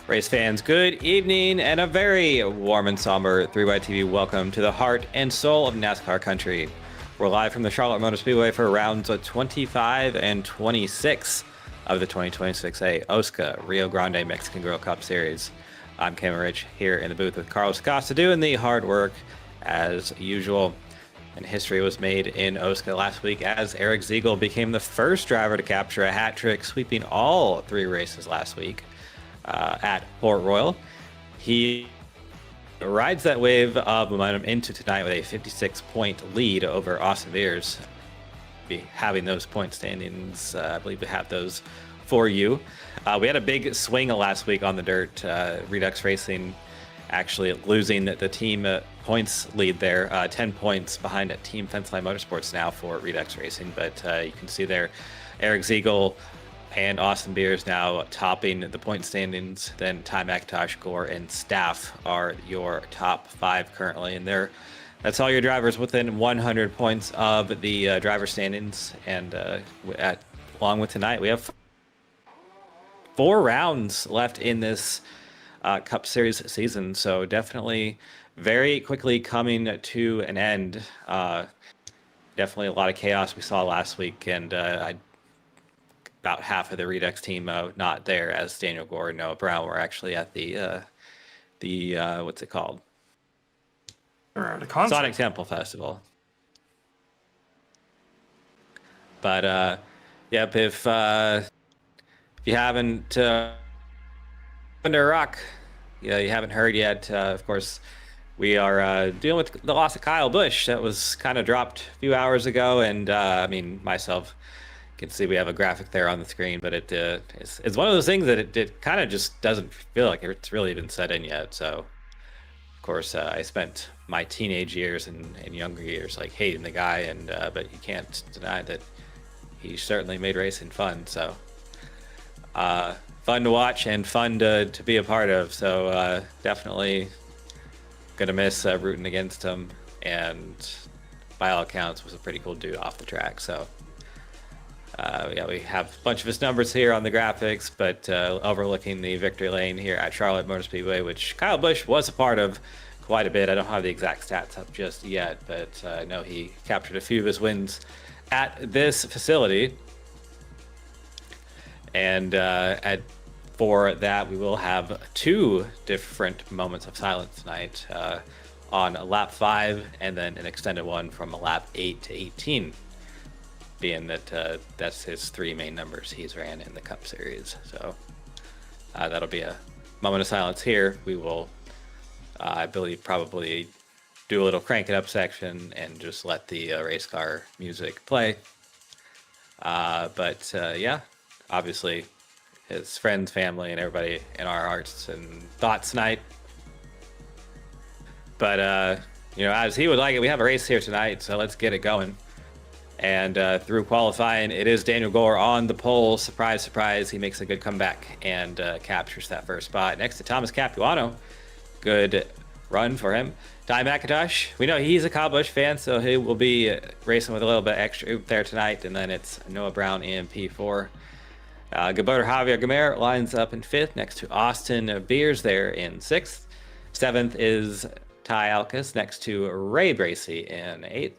Race fans, good evening and a very warm and somber 3YTV welcome to the heart and soul of NASCAR country. We're live from the Charlotte Motor Speedway for rounds 25 and 26 of the 2026A OSCA Rio Grande Mexican Grill Cup Series. I'm Cameron Rich here in the booth with Carlos Costa doing the hard work as usual. And history was made in OSCA last week as Eric Ziegel became the first driver to capture a hat trick, sweeping all three races last week at Port Royal. He rides that wave of momentum into tonight with a 56-point lead over Austin Veers. Be having those point standings, I believe we have those for you. We had a big swing last week on the dirt. Redux Racing actually losing the team points lead there, 10 points behind Team Fenceline Motorsports now for Redux Racing. But you can see there, Eric Ziegel and Austin Beers now topping the point standings. Then Ty McIntosh, Gore, and Staff are your top 5 currently, and that's all your drivers within 100 points of the driver standings. And along with tonight, we have 4 rounds left in this Cup Series season, so definitely very quickly coming to an end. Definitely a lot of chaos we saw last week, and about half of the Redux team not there, as Daniel Gore and Noah Brown were actually at the what's it called? Sonic Temple Festival. But yep, if you haven't under a rock, you haven't heard yet, of course, we are dealing with the loss of Kyle Busch. That was kind of dropped a few hours ago, and I mean, myself, you can see we have a graphic there on the screen, but it's one of those things that it kind of just doesn't feel like it's really been set in yet. So, of course, I spent my teenage years and younger years like hating the guy, and but you can't deny that he certainly made racing fun. So fun to watch and fun to be a part of. So definitely gonna miss rooting against him, and by all accounts was a pretty cool dude off the track. So yeah, we have a bunch of his numbers here on the graphics, but overlooking the victory lane here at Charlotte Motor Speedway, which Kyle Busch was a part of quite a bit. I don't have the exact stats up just yet, but I know he captured a few of his wins at this facility. And for that, we will have 2 different moments of silence tonight, on lap 5 and then an extended one from lap 8 to 18, being that that's his 3 main numbers he's ran in the Cup Series. So that'll be a moment of silence here. We will, I believe, probably do a little crank it up section and just let the race car music play. But yeah, obviously his friends, family, and everybody in our hearts and thoughts tonight. But as he would like it, we have a race here tonight, so let's get it going. And through qualifying, it is Daniel Gore on the pole. Surprise, surprise, he makes a good comeback and captures that first spot next to Thomas Capuano. Good run for him. Ty McIntosh, we know he's a Kyle Busch fan, so he will be racing with a little bit extra oomph there tonight. And then it's Noah Brown in P4. Gilberto Javier Gamer lines up in 5th next to Austin Beers there in 6th. 7th is Ty Alkus next to Ray Bracey in 8th.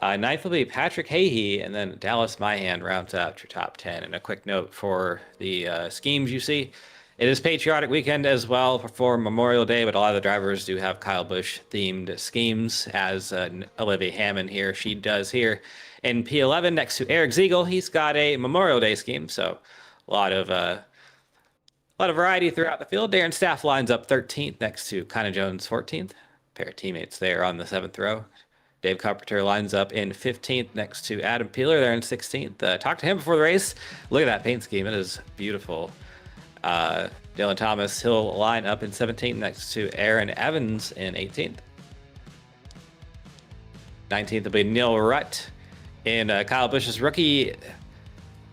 9th will be Patrick Hahey, and then Dallas Myhan rounds out your top 10. And a quick note for the schemes you see. It is Patriotic Weekend as well for Memorial Day, but a lot of the drivers do have Kyle Busch themed schemes, as Olivia Hammond here, she does here. In P11 next to Eric Ziegel, he's got a Memorial Day scheme, so a lot of variety throughout the field. Darren Staff lines up 13th next to Kinda Jones 14th. Pair of teammates there on the 7th row. Dave Carpenter lines up in 15th next to Adam Peeler there in 16th. Talked to him before the race. Look at that paint scheme. It is beautiful. Dylan Thomas, he'll line up in 17th next to Aaron Evans in 18th. 19th will be Neil Rutt in Kyle Busch's rookie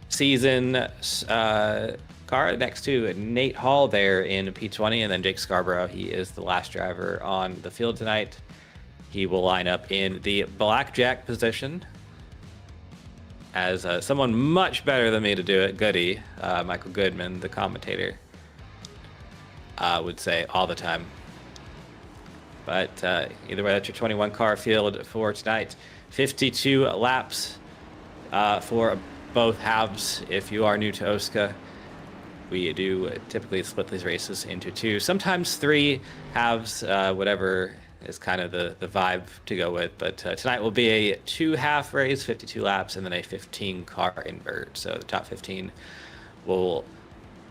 season car next to Nate Hall there in P20. And then Jake Scarborough, he is the last driver on the field tonight. He will line up in the blackjack position as someone much better than me to do it, Goody, Michael Goodman, the commentator, would say all the time. But either way, that's your 21 car field for tonight. 52 laps for both halves. If you are new to OSCA, we do typically split these races into 2, sometimes 3 halves, whatever is kind of the vibe to go with. But tonight will be a 2-half race, 52 laps, and then a 15-car invert. So the top 15 will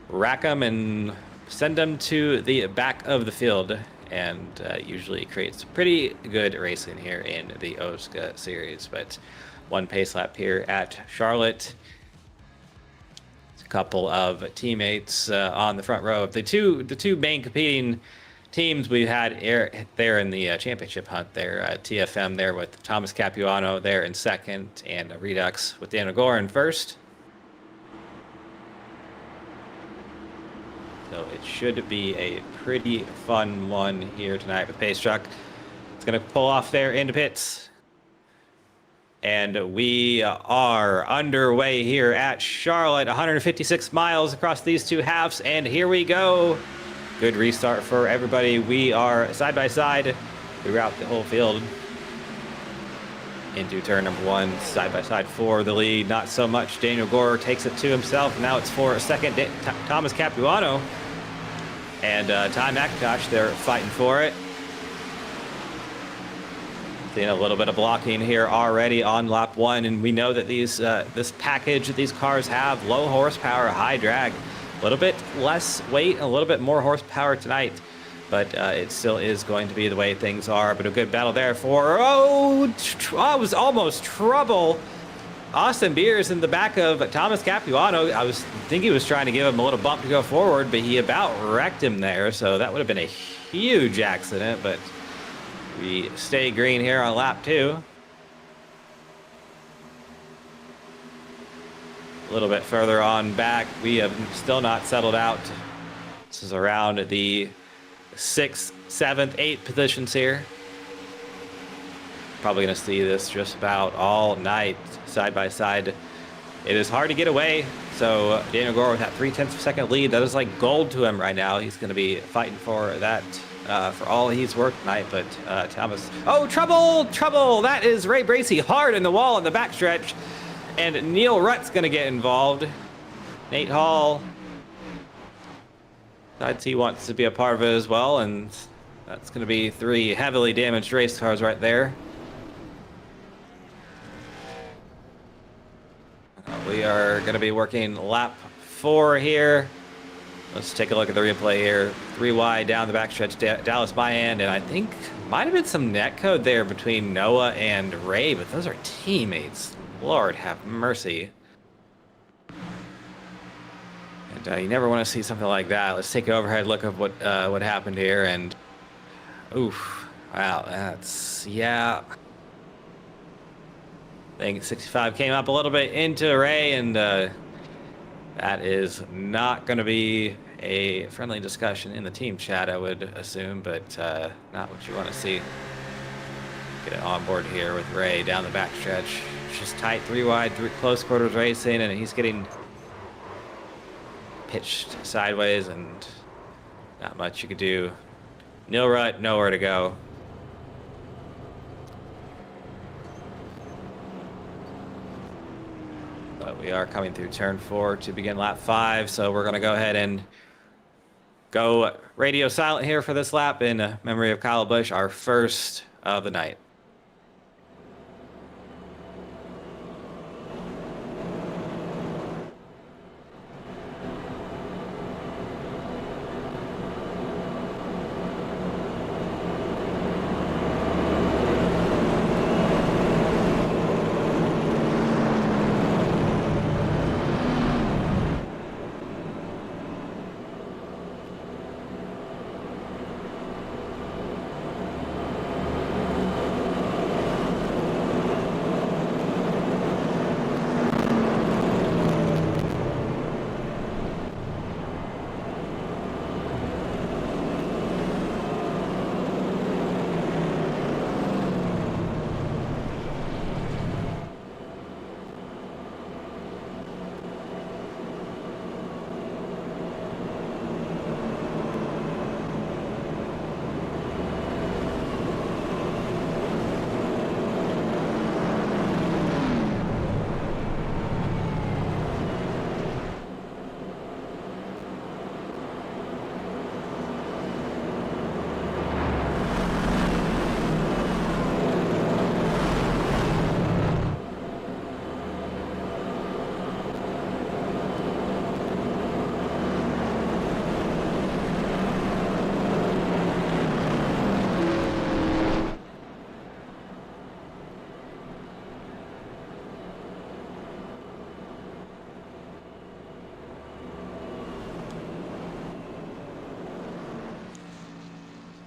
rack them and send them to the back of the field, and usually creates pretty good racing here in the OSCA series. But 1 pace lap here at Charlotte. A couple of teammates on the front row. The two main competing teams we had there in the championship hunt there. TFM there with Thomas Capuano there in second, and Redux with Daniel Gore in first. So it should be a pretty fun one here tonight with Pace Truck. It's going to pull off there into pits. And we are underway here at Charlotte, 156 miles across these two halves, and here we go. Good restart for everybody. We are side by side throughout the whole field. Into turn number one, side by side for the lead. Not so much. Daniel Gore takes it to himself. Now it's for a second. Thomas Capuano and Ty McIntosh, they're fighting for it. Seeing a little bit of blocking here already on lap one, and we know that these this package that these cars have, low horsepower, high drag, a little bit less weight, a little bit more horsepower tonight, but it still is going to be the way things are. But a good battle there for, it was almost trouble. Austin Beers in the back of Thomas Capuano. I think he was trying to give him a little bump to go forward, but he about wrecked him there, so that would have been a huge accident, but we stay green here on lap two. A little bit further on back, we have still not settled out. This is around the 6th, 7th, 8th positions here. Probably going to see this just about all night, side by side. It is hard to get away, so Daniel Gore with that 0.3 of a second lead, that is like gold to him right now. He's going to be fighting for that for all he's worked tonight, but Thomas... Oh, trouble! That is Ray Bracey hard in the wall in the backstretch, and Neil Rutt's going to get involved. Nate Hall decides he wants to be a part of it as well, and that's going to be 3 heavily damaged race cars right there. We are going to be working lap 4 here. Let's take a look at the replay here. 3 wide down the backstretch, Dallas Mayan, and I think might have been some netcode there between Noah and Ray, but those are teammates. Lord have mercy. And you never want to see something like that. Let's take an overhead look of what happened here, and oof, wow, that's, yeah. I think 65 came up a little bit into Ray, and that is not going to be a friendly discussion in the team chat, I would assume, but not what you want to see. Get it on board here with Ray down the backstretch. Just tight, 3 wide, close quarters racing, and he's getting pitched sideways, and not much you could do. Neil Rutt, nowhere to go. But we are coming through turn 4 to begin lap 5, so we're going to go ahead and go radio silent here for this lap in memory of Kyle Busch, our first of the night.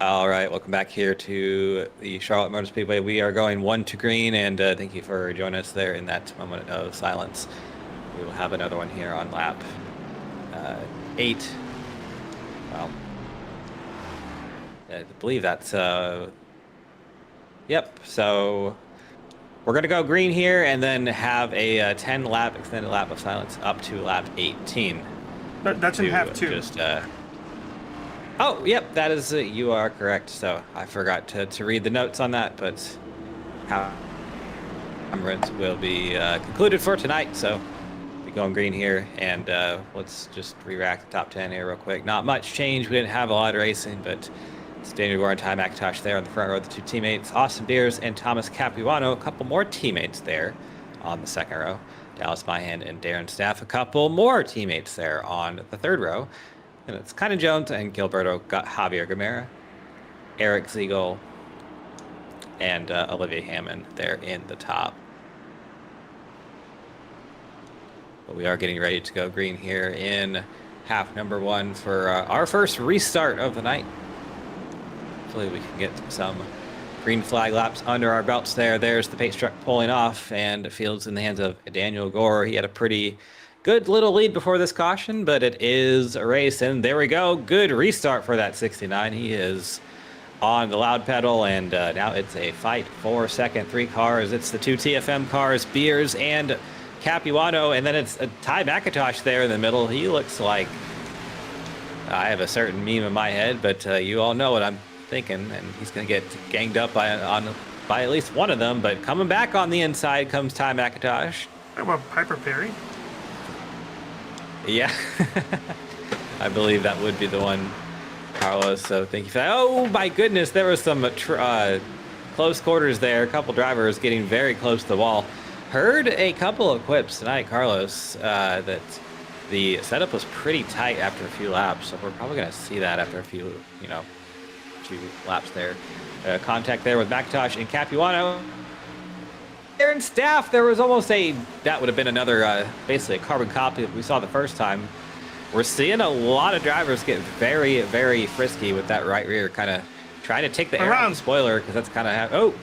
All right, welcome back here to the Charlotte Motor Speedway. We are going 1 to green, and thank you for joining us there in that moment of silence. We will have another one here on lap 8. Well, I believe that's yep. So we're gonna go green here, and then have a 10 lap extended lap of silence up to lap 18. That's in half 2. Just oh, yep, that is, you are correct. So I forgot to read the notes on that, but cameras will be concluded for tonight. So we're going green here, and let's just re-rack the top 10 here real quick. Not much change. We didn't have a lot of racing, but it's Daniel Gore and Ty McIntosh there on the front row, the 2 teammates. Austin Beers and Thomas Capuano, a couple more teammates there on the second row. Dallas Myhan and Darren Staff, a couple more teammates there on the third row. And it's Kynan Jones and Gilberto got Javier Gamera, Eric Ziegel, and Olivia Hammond there in the top. But we are getting ready to go green here in half number 1 for our first restart of the night. Hopefully we can get some green flag laps under our belts there. There's the pace truck pulling off, and the field's in the hands of Daniel Gore. He had a pretty good little lead before this caution, but it is a race, and there we go. Good restart for that 69. He is on the loud pedal, and now it's a fight for second. 3 cars. It's the 2 TFM cars, Beers and Capuano, and then it's Ty McIntosh there in the middle. He looks like, I have a certain meme in my head, but you all know what I'm thinking, and he's going to get ganged up by at least one of them. But coming back on the inside comes Ty McIntosh. What about Piper Perry? Yeah, I believe that would be the one, Carlos. So thank you for that. Oh my goodness, there was some close quarters there. A couple drivers getting very close to the wall. Heard a couple of quips tonight, Carlos, that the setup was pretty tight after a few laps. So we're probably going to see that after a few, few laps there. Contact there with McIntosh and Capuano. Aaron Staff, there was almost that would have been another, basically a carbon copy that we saw the first time. We're seeing a lot of drivers get very, very frisky with that right rear, kind of trying to take the air out of the spoiler, because that's kind of oh,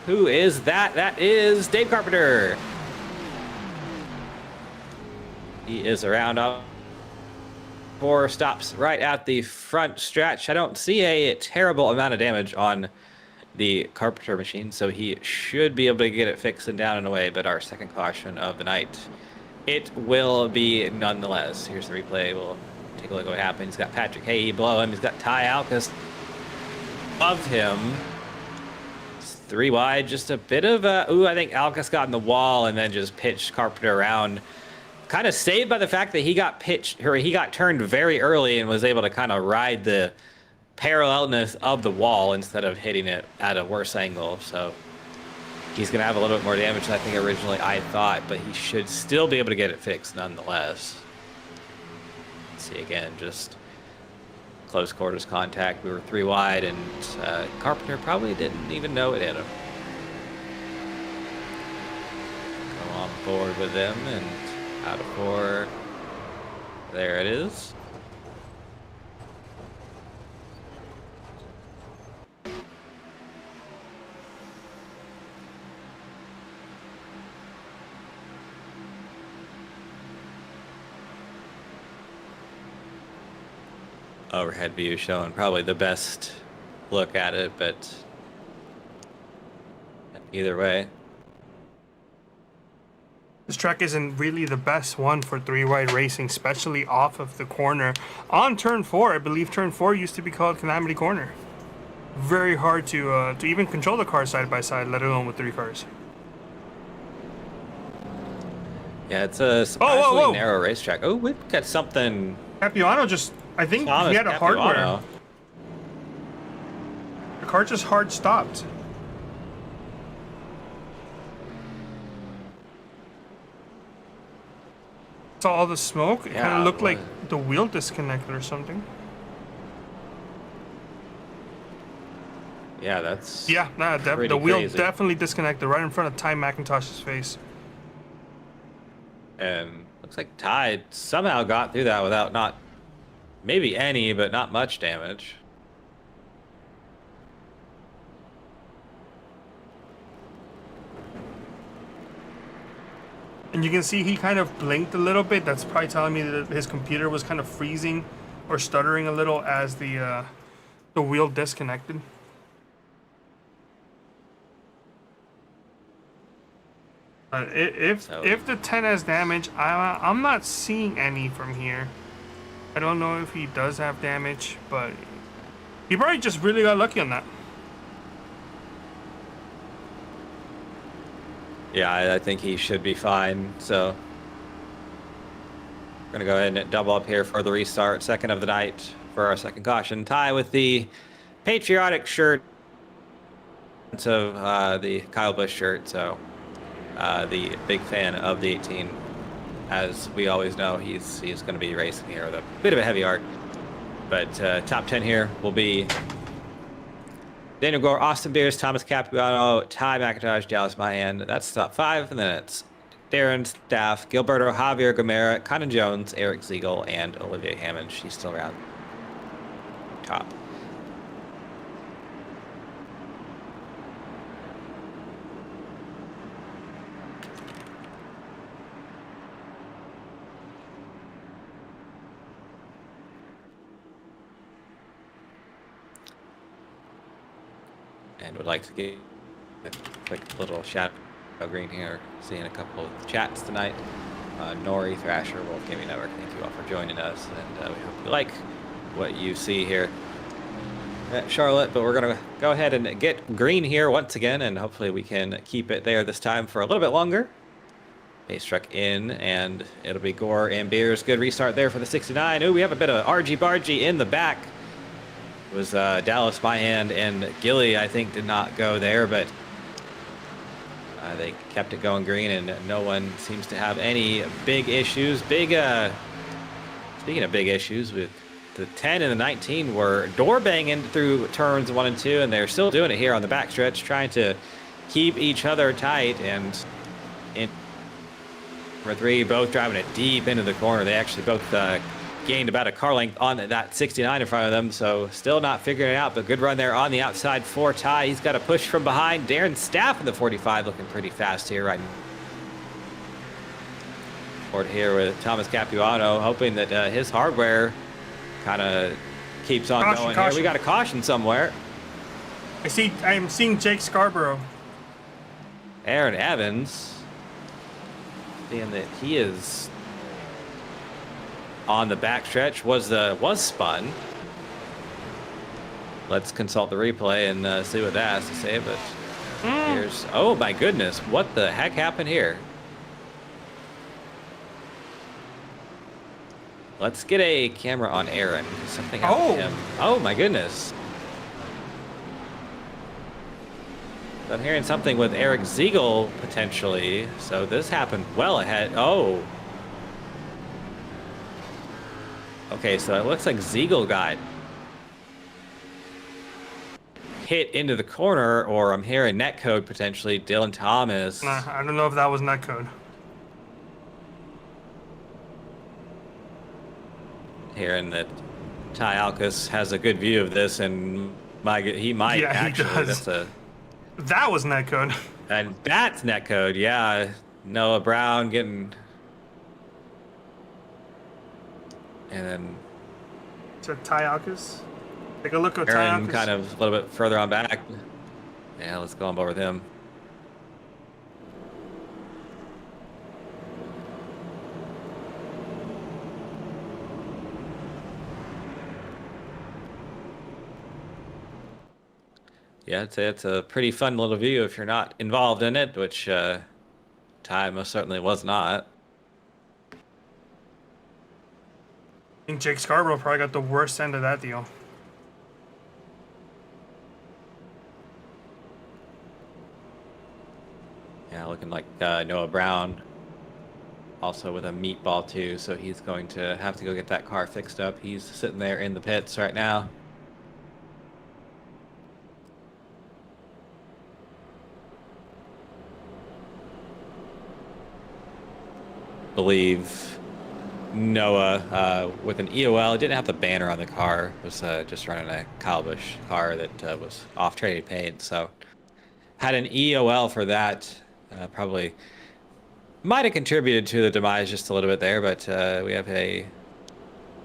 who is that? That is Dave Carpenter. He is around up 4 stops right at the front stretch. I don't see a terrible amount of damage on the Carpenter machine, so he should be able to get it fixed and down and away. But our second caution of the night, it will be nonetheless. Here's the replay. We'll take a look at what happened. He's got Patrick Hayey below him. He's got Ty Alcas above him. It's 3 wide. Just a bit of a I think Alcas got in the wall and then just pitched Carpenter around. Kind of saved by the fact that he got turned very early and was able to kind of ride the parallelness of the wall instead of hitting it at a worse angle. So he's going to have a little bit more damage than I think originally I thought, but he should still be able to get it fixed nonetheless. Let's see again, just close quarters contact. We were 3 wide, and Carpenter probably didn't even know it hit him. Go on board with them, and out of 4. There it is. Overhead view showing probably the best look at it, but either way. This track isn't really the best one for 3 wide racing, especially off of the corner. On turn 4, I believe turn 4 used to be called Calamity Corner. Very hard to even control the car side by side, let alone with 3 cars. Yeah, it's a surprisingly narrow racetrack. Oh, we've got something. Capuano just, I think Thomas he had a Capuano. hardware. The car just hard stopped. Saw all the smoke. It kind of looked like the wheel disconnected or something. Yeah, that's the wheel crazy. definitely disconnected right in front of Ty McIntosh's face. And looks like Ty somehow got through that without not maybe any, but not much damage. And you can see he kind of blinked a little bit. That's probably telling me that his computer was kind of freezing or stuttering a little as the wheel disconnected. If the 10 has damage, I'm not seeing any from here. I don't know if he does have damage, but he probably just really got lucky on that. Yeah, I think he should be fine. So we're going to go ahead and double up here for the restart. Second of the night for our second caution. Tie with the patriotic shirt of the Kyle Busch shirt. So the big fan of the 18. As we always know, he's going to be racing here with a bit of a heavy heart. But top 10 here will be Daniel Gore, Austin Beers, Thomas Capuano, Ty McIntosh, Dallas Mayan. That's top 5. And then it's Darren Staff, Gilberto, Javier Gomera, Conan Jones, Eric Ziegel, and Olivia Hammond. She's still around top. And would like to give a quick little shout out green here. Seeing a couple of chats tonight. Nori, Thrasher, Wolf Gaming Network, thank you all for joining us. And we hope you like what you see here at Charlotte. But we're going to go ahead and get green here once again. And hopefully we can keep it there this time for a little bit longer. Base truck in, and it'll be Gore and Beers. Good restart there for the 69. Ooh, we have a bit of argy-bargy in the back. It was Dallas, Byhand, and Gilly, I think, did not go there, but they kept it going green, and no one seems to have any big issues. Speaking of big issues, with the 10 and the 19 were door banging through turns 1 and 2, and they're still doing it here on the backstretch, trying to keep each other tight. And in for 3, both driving it deep into the corner. They actually both gained about a car length on that 69 in front of them, so still not figuring it out, but good run there on the outside for Ty. He's got a push from behind. Darren Staff in the 45 looking pretty fast here right forward here with Thomas Capuano, hoping that his hardware kind of keeps on going here. We got a caution somewhere. I'm seeing Jake Scarborough. Aaron Evans, seeing that he is on the backstretch, was spun. Let's consult the replay and see what that has to say. But here's, oh my goodness, what the heck happened here? Let's get a camera on Aaron. Something happened to him. Oh my goodness. I'm hearing something with Eric Ziegel potentially. So this happened well ahead. Oh. Okay, so it looks like Ziegel got hit into the corner, or I'm hearing netcode potentially. Dylan Thomas. Nah, I don't know if that was netcode. Hearing that Ty Alkus has a good view of this, and he might actually. He does. That was netcode. And that's netcode, yeah. Noah Brown getting. And then to Ty Alkus. Take a look at Aaron Ty Alkus. kind of a little bit further on back. Yeah, let's go on board with him. Yeah, I'd say it's a pretty fun little view if you're not involved in it, which Ty most certainly was not. I think Jake Scarborough probably got the worst end of that deal. Yeah, looking like Noah Brown also with a meatball too, so he's going to have to go get that car fixed up. He's sitting there in the pits right now. Believe Noah with an EOL. Didn't have the banner on the car. It was just running a Kyle Busch car that was off traded paint. So had an EOL for that. Probably might have contributed to the demise just a little bit there, but we have a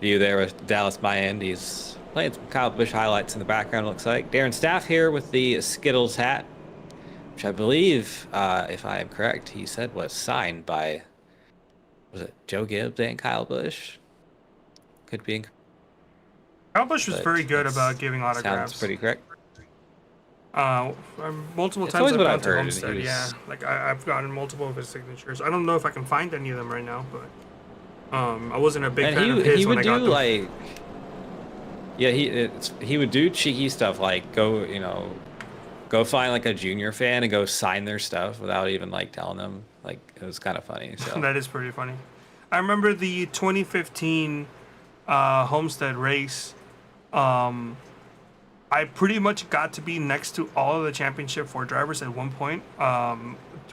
view there with Dallas Mayan. He's playing some Kyle Busch highlights in the background, it looks like. Darren Staff here with the Skittles hat, which I believe, if I am correct, he said was signed by, was it Joe Gibbs and Kyle Busch? Could be. Kyle Busch was very good about giving autographs. Sounds pretty correct. Multiple times I've gone to Homestead, yeah. Like I've gotten multiple of his signatures. I don't know if I can find any of them right now, but I wasn't a big fan of his when I got them. Like, yeah, he would do cheeky stuff like go find like a junior fan and go sign their stuff without even like telling them. Like it was kind of funny. So that is pretty funny. I remember the 2015 Homestead race. I pretty much got to be next to all of the Championship 4 drivers at one point,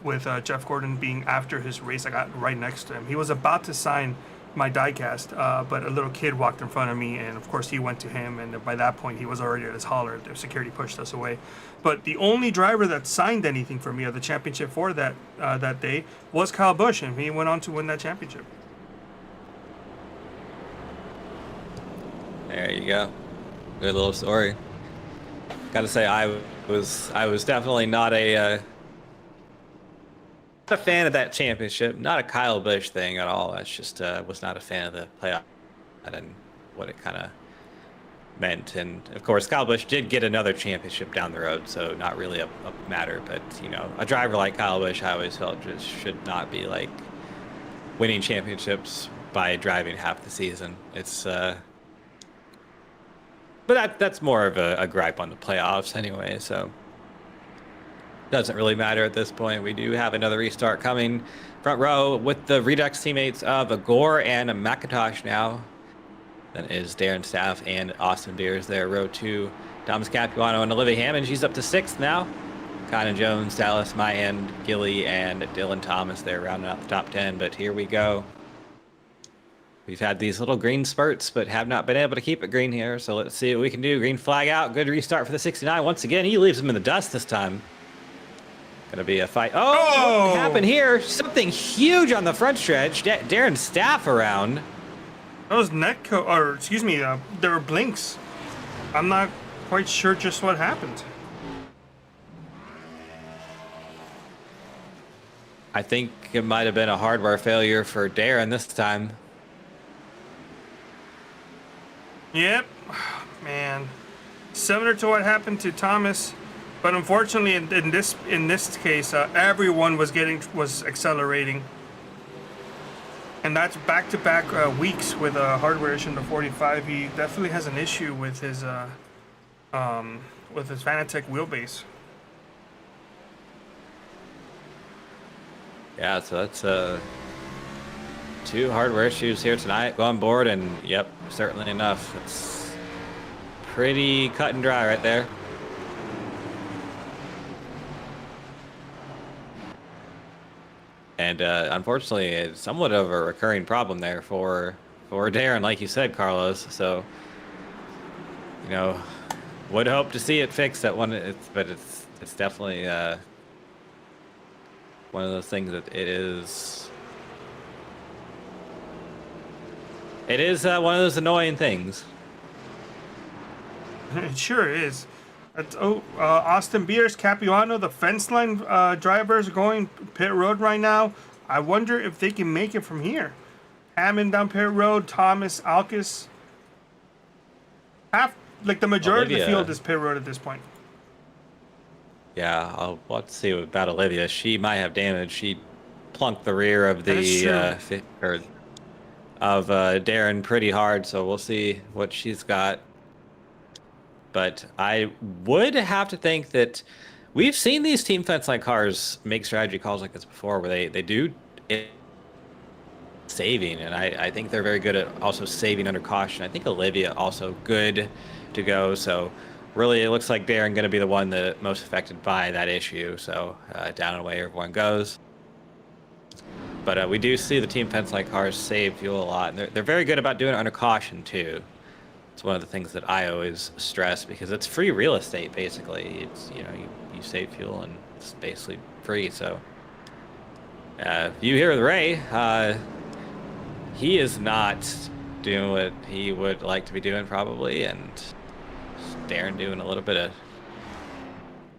with Jeff Gordon being after his race. I got right next to him. He was about to sign my diecast, but a little kid walked in front of me, and of course he went to him, and by that point he was already at his hauler. The security pushed us away. But the only driver that signed anything for me of the Championship 4 that day was Kyle Busch, and he went on to win that championship. There you go. Good little story. Gotta say, I was definitely not a fan of that championship. Not a Kyle Busch thing at all. That's just was not a fan of the playoff and what it kind of meant. And of course, Kyle Busch did get another championship down the road, so not really a matter. But a driver like Kyle Busch, I always felt just should not be like winning championships by driving half the season. It's but that's more of a gripe on the playoffs anyway, so doesn't really matter at this point. We do have another restart coming. Front row with the Redux teammates of Gore and McIntosh now. That is Darren Staff and Austin Beers there. Row 2, Thomas Capuano and Olivia Hammond. She's up to 6th now. Connor Jones, Dallas Mayan, Gilly, and Dylan Thomas there rounding out the top 10. But here we go. We've had these little green spurts, but have not been able to keep it green here. So let's see what we can do. Green flag out. Good restart for the 69. Once again, he leaves him in the dust this time. Gonna be a fight. Oh! What happened here? Something huge on the front stretch. Darren Staff around. That was there were blinks. I'm not quite sure just what happened. I think it might have been a hardware failure for Darren this time. Yep, man, similar to what happened to Thomas, but unfortunately in this case, everyone was accelerating, and that's back-to-back weeks with a hardware issue in the 45. He definitely has an issue with his Fanatec wheelbase. Yeah, so that's 2 hardware issues here tonight. Go on board, and yep, certainly enough. It's pretty cut and dry right there. And unfortunately, it's somewhat of a recurring problem there for Darren, like you said, Carlos. So, would hope to see it fixed at one. But it's definitely one of those things that it is. It is one of those annoying things. It sure is. Austin Beers, Capuano, the fence line drivers going pit road right now. I wonder if they can make it from here. Hammond down pit road, Thomas, Alkis. The majority of the field is pit road at this point. Yeah, I'll let's see about Olivia. She might have damage. She plunked the rear of the Darren pretty hard, so we'll see what she's got. But I would have to think that we've seen these team fence line cars make strategy calls like this before, where they do it saving, and I think they're very good at also saving under caution. I think Olivia also good to go, so really it looks like Darren going to be the one that most affected by that issue. So down and away everyone goes. But we do see the team fence line cars save fuel a lot, and they're very good about doing it under caution too. It's one of the things that I always stress, because it's free real estate basically. It's you save fuel and it's basically free. So You here with Ray. He is not doing what he would like to be doing probably, and Darren doing a little bit of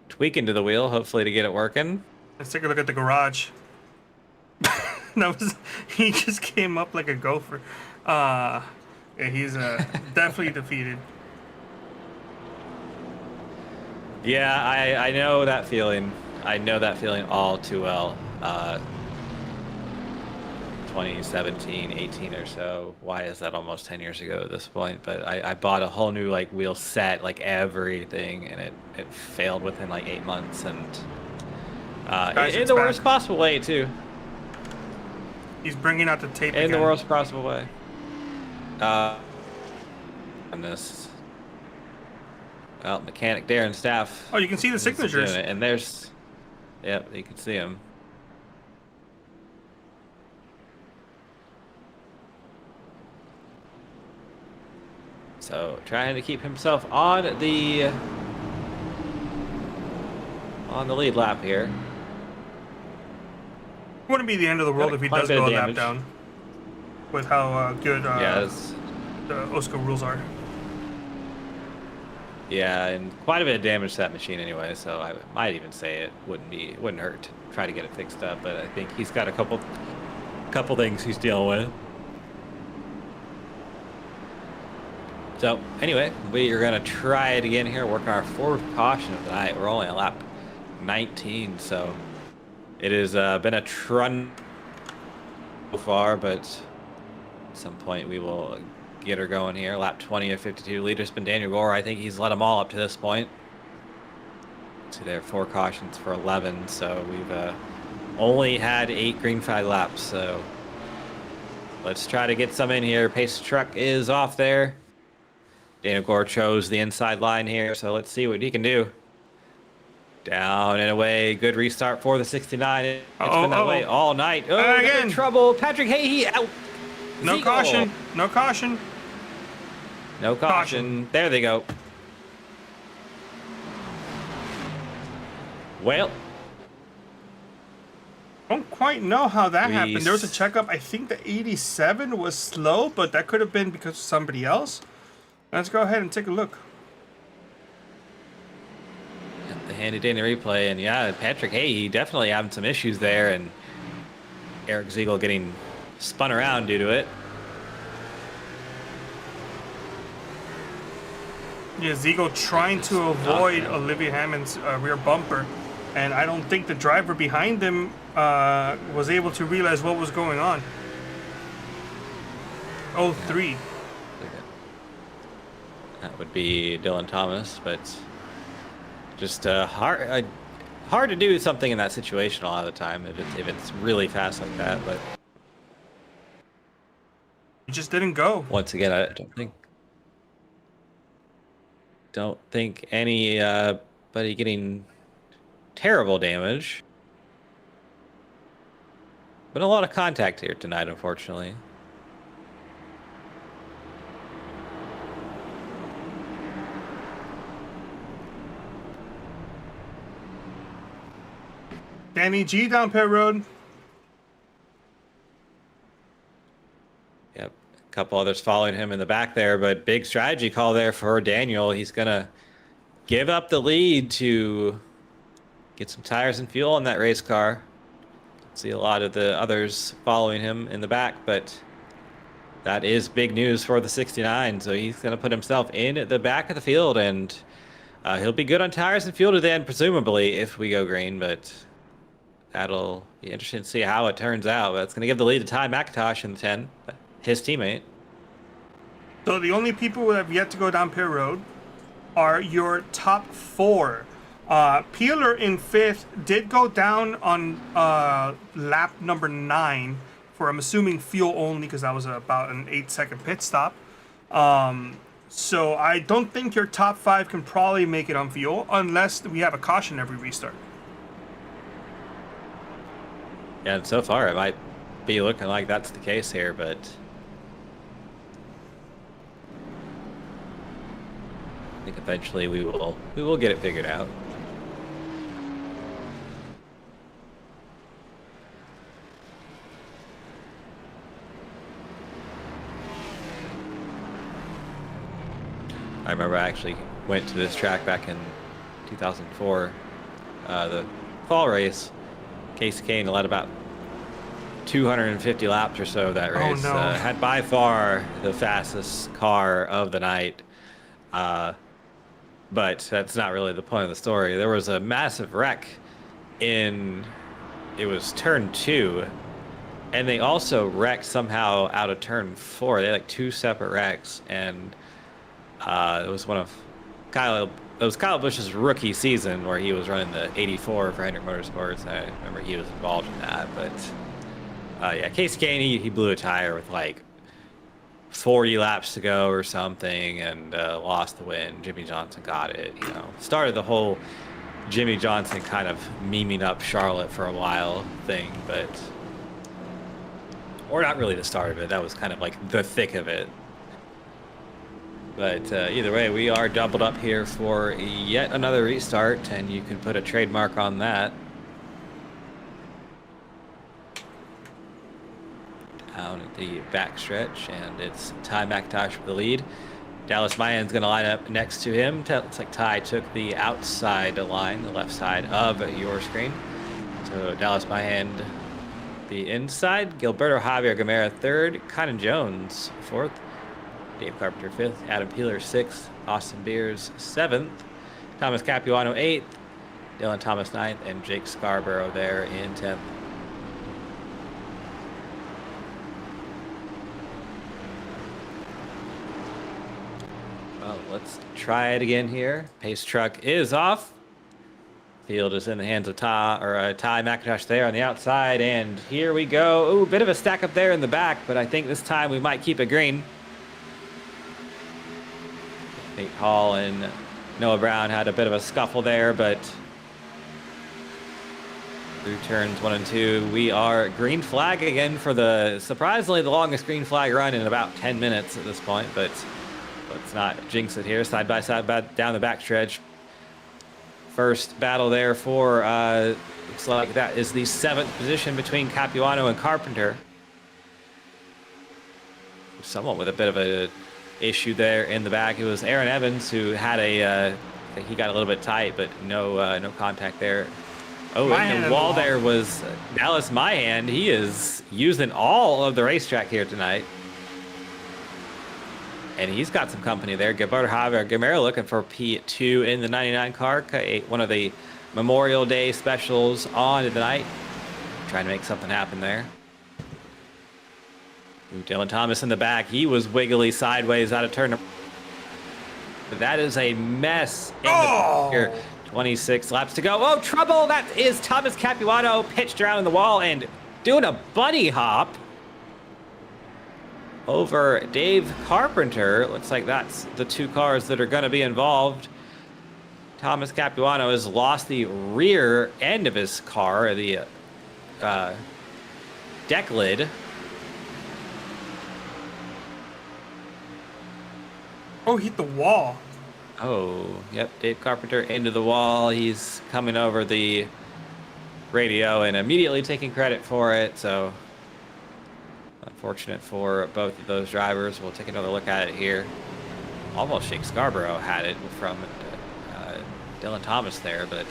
tweaking to the wheel, hopefully to get it working. Let's take a look at the garage. He just came up like a gopher. Yeah, he's definitely defeated. Yeah, I know that feeling. I know that feeling all too well. 2017, 18 or so. Why is that almost 10 years ago at this point? But I bought a whole new like wheel set, like everything, and it failed within like 8 months, and in the worst possible way too. He's bringing out the tape in again. the worst possible way. And this. Well, mechanic Darren Staff. Oh, you can see the signatures. And there's, yep, you can see them. So trying to keep himself on the lead lap here. Wouldn't be the end of the world if he does go a lap down. With how good the OSCA rules are. Yeah, and quite a bit of damage to that machine anyway, so I might even say it wouldn't hurt to try to get it fixed up, but I think he's got a couple things he's dealing with. So anyway, we are gonna try it again here, work our fourth caution of the night. We're only on lap 19, so it has been a trun so far, but at some point we will get her going here. Lap 20 of 52. Leader's been Daniel Gore. I think he's led them all up to this point. So there are 4 cautions for 11. So we've only had 8 green flag laps. So let's try to get some in here. Pace truck is off there. Daniel Gore chose the inside line here. So let's see what he can do. Down and away. Good restart for the 69. It's been that way all night. Oh, again. Trouble. Patrick Hayes out. No Ziegel. caution. No caution. No caution. There they go. Well, don't quite know how that happened. There was a checkup. I think the 87 was slow, but that could have been because of somebody else. Let's go ahead and take a look. The handy dandy replay, and yeah, Patrick he definitely having some issues there, and Eric Ziegel getting spun around due to it. Yeah, Ziegel trying to avoid Olivia Hammond's rear bumper, and I don't think the driver behind him was able to realize what was going on. 03. That would be Dylan Thomas, but just hard to do something in that situation a lot of the time if it's really fast like that. But he just didn't go. Once again, I don't think anybody getting terrible damage. Been a lot of contact here tonight, unfortunately. Danny G down pit road. Yep, a couple others following him in the back there, but big strategy call there for Daniel. He's gonna give up the lead to get some tires and fuel on that race car. See a lot of the others following him in the back, but that is big news for the 69. So he's gonna put himself in the back of the field, and he'll be good on tires and fuel to then, presumably, if we go green, but that'll be interesting to see how it turns out. That's going to give the lead to Ty McIntosh in the 10, his teammate. So the only people who have yet to go down pit road are your top 4. Peeler in 5th did go down on lap number 9 for, I'm assuming, fuel only, because that was about an 8-second pit stop. So I don't think your top 5 can probably make it on fuel unless we have a caution every restart. Yeah, and so far it might be looking like that's the case here, but I think eventually we will get it figured out. remember I actually went to this track back in 2004, the fall race. Casey Kane led about 250 laps or so of that race. Oh, no. Had by far the fastest car of the night. But that's not really the point of the story. There was a massive wreck in, it was turn 2, and they also wrecked somehow out of turn 4. They had like 2 separate wrecks, and it was Kyle Busch's rookie season where he was running the 84 for Hendrick Motorsports. I remember he was involved in that, but yeah, Casey Kane, he blew a tire with like 40 laps to go or something, and lost the win. Jimmy Johnson got it. You know, started the whole Jimmy Johnson kind of memeing up Charlotte for a while thing, but or not really the start of it. That was kind of like the thick of it. But either way, we are doubled up here for yet another restart, and you can put a trademark on that. Down at the backstretch, and it's Ty McIntosh with the lead. Dallas Mayen's going to line up next to him. Looks like Ty took the outside line, the left side of your screen. So Dallas Mayen the inside. Gilberto Javier Gamera third. Conan Jones fourth. Dave Carpenter fifth. Adam Peeler sixth. Austin Beers seventh. Thomas Capuano eighth. Dylan Thomas ninth. And Jake Scarborough there in 10th. Well, let's try it again here. Pace truck is off. Field is in the hands of Ty McIntosh there on the outside, and here we go. Ooh, bit of a stack up there in the back, but I think this time we might keep it green. Nate Hall and Noah Brown had a bit of a scuffle there, but through turns 1 and 2, we are green flag again for the surprisingly the longest green flag run in about 10 minutes at this point, but let's not jinx it here. Side by side down the backstretch. First battle there for, looks like that is the 7th position between Capuano and Carpenter. Someone with a bit of a issue there in the back. It was Aaron Evans who had I think he got a little bit tight, but no contact there. Oh, and the wall there was Dallas Mayen. He is using all of the racetrack here tonight. And he's got some company there. Gilberto Javier Gamera looking for P2 in the 99 car. One of the Memorial Day specials on tonight. Trying to make something happen there. Ooh, Dylan Thomas in the back. He was wiggly sideways out of turn. That is a mess in the here. 26 laps to go. Oh, trouble! That is Thomas Capuano pitched around in the wall and doing a bunny hop over Dave Carpenter. Looks like that's the 2 cars that are going to be involved. Thomas Capuano has lost the rear end of his car, the deck lid. Oh, hit the wall. Oh, yep, Dave Carpenter into the wall. He's coming over the radio and immediately taking credit for it, so unfortunate for both of those drivers. We'll take another look at it here. Almost Jake Scarborough had it from Dylan Thomas there, but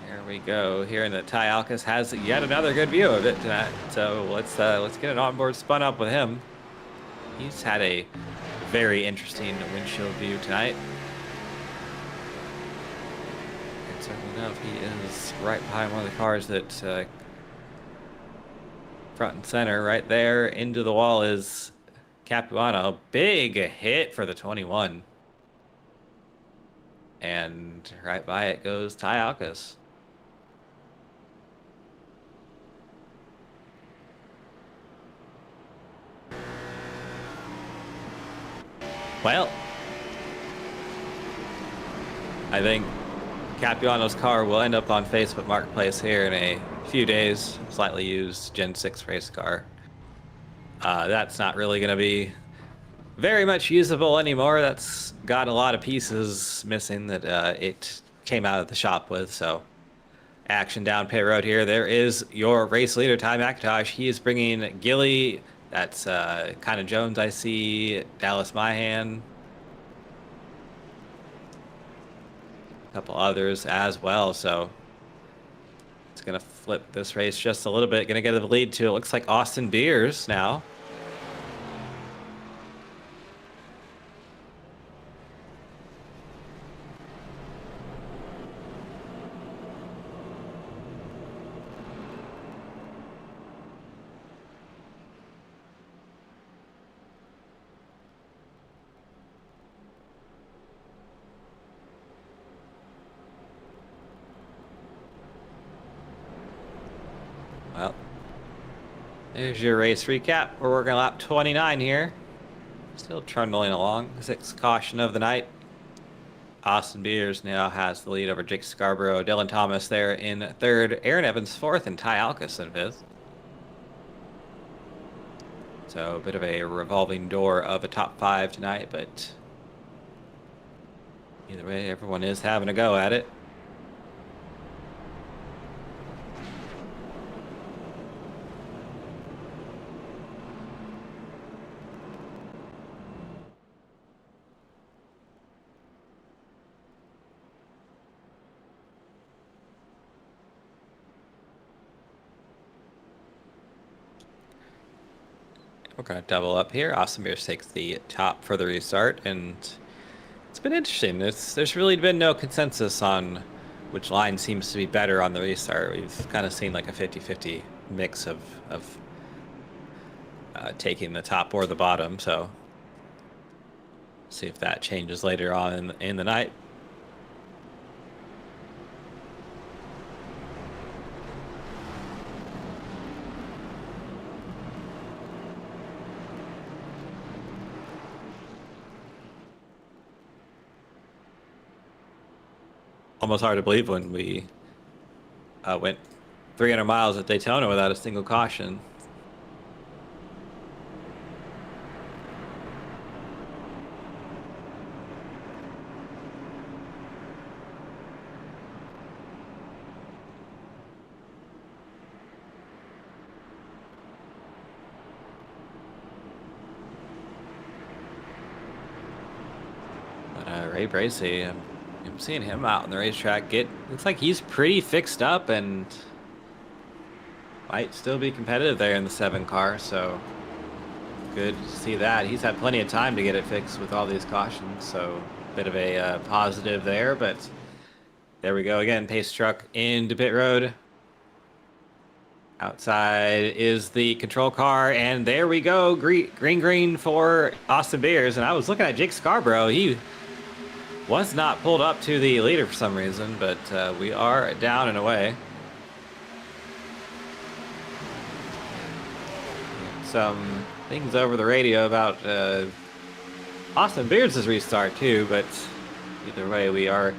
there we go. Here in the Ty Alcas has yet another good view of it tonight. So let's get an onboard spun up with him. He's had a very interesting windshield view tonight. And certainly enough, he is right behind one of the cars that front and center right there into the wall is Capuano. Big hit for the 21. And right by it goes Ty Alcas. Well, I think Capuano's car will end up on Facebook Marketplace here in a few days. Slightly used Gen 6 race car. That's not really going to be very much usable anymore. That's got a lot of pieces missing that it came out of the shop with. So action down pit road here. There is your race leader, Ty McIntosh. He is bringing Gilly That's kind of Jones. I see Dallas Myhan. A couple others as well. So it's going to flip this race just a little bit. Going to get the lead to, it looks like Austin Beers now. Well, there's your race recap. We're working lap 29 here. Still trundling along. 6th caution of the night. Austin Beers now has the lead over Jake Scarborough. Dylan Thomas there in 3rd. Aaron Evans 4th, and Ty Alkus in 5th. So a bit of a revolving door of a top 5 tonight, but either way, everyone is having a go at it. We're going to double up here. Austin Beers takes the top for the restart, and it's been interesting. There's really been no consensus on which line seems to be better on the restart. We've kind of seen like a 50-50 mix of taking the top or the bottom, so see if that changes later on in the night. Almost hard to believe when we went 300 miles at Daytona without a single caution. But Ray Bracey, I'm seeing him out on the racetrack. Looks like he's pretty fixed up and might still be competitive there in the 7 car. So good to see that. He's had plenty of time to get it fixed with all these cautions. So a bit of a positive there. But there we go again. Pace truck into pit road. Outside is the control car, and there we go. Green for Austin Beers. And I was looking at Jake Scarborough. He was not pulled up to the leader for some reason, but we are down and away. Some things over the radio about Austin Beers' restart too, but either way, we are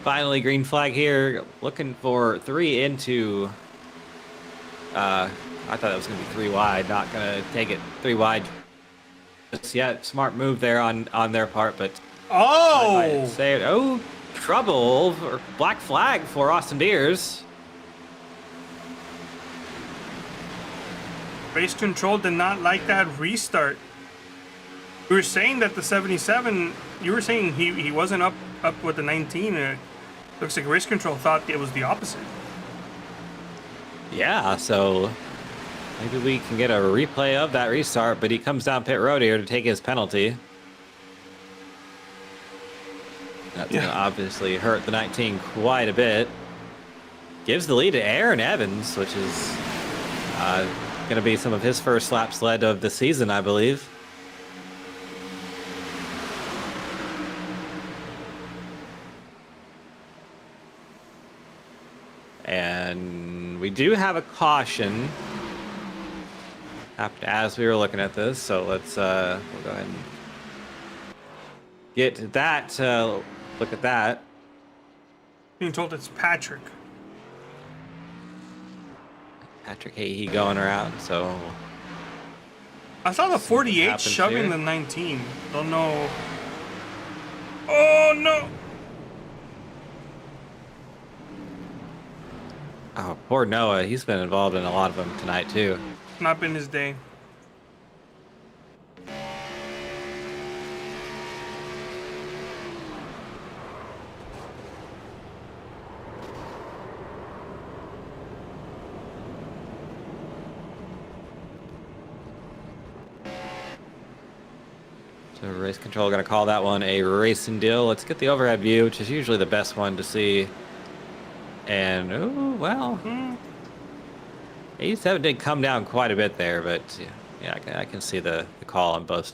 finally green flag here. Looking for 3 into... I thought that was going to be 3 wide, not going to take it 3 wide just yet. Smart move there on their part, but... Oh, trouble, or black flag for Austin Beers. Race control did not like that restart. We were saying that the 77, you were saying he wasn't up with the 19. Looks like race control thought it was the opposite. Yeah, so maybe we can get a replay of that restart, but he comes down pit road here to take his penalty. That's going to obviously hurt the 19 quite a bit. Gives the lead to Aaron Evans, which is going to be some of his first laps led of the season, I believe. And we do have a caution as we were looking at this, so let's we'll go ahead and get to that. Look at that. Being told it's Patrick. Patrick Hahey going around, so... I saw the 48 shoving here. The 19. Don't know. Oh, no! Oh, poor Noah. He's been involved in a lot of them tonight, too. Not been his day. So race control going to call that one a racing deal. Let's get the overhead view, which is usually the best one to see. And, oh, well, 87 did come down quite a bit there, but yeah, I can see the call on both.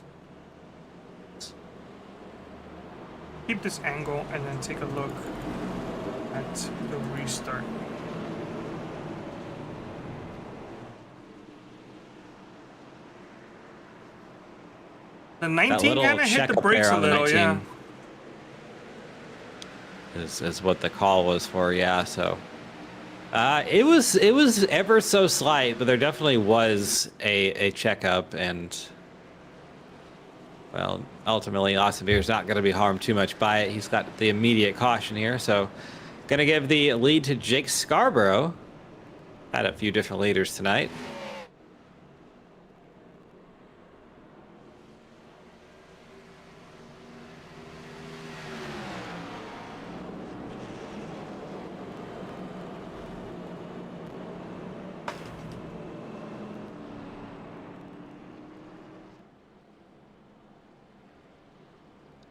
Keep this angle and then take a look at the restart. The 19 kind of hit the brakes a little, yeah. Is what the call was for, yeah. So it was ever so slight, but there definitely was a checkup, and well, ultimately Austin Beer's not going to be harmed too much by it. He's got the immediate caution here, so going to give the lead to Jake Scarborough. Had a few different leaders tonight.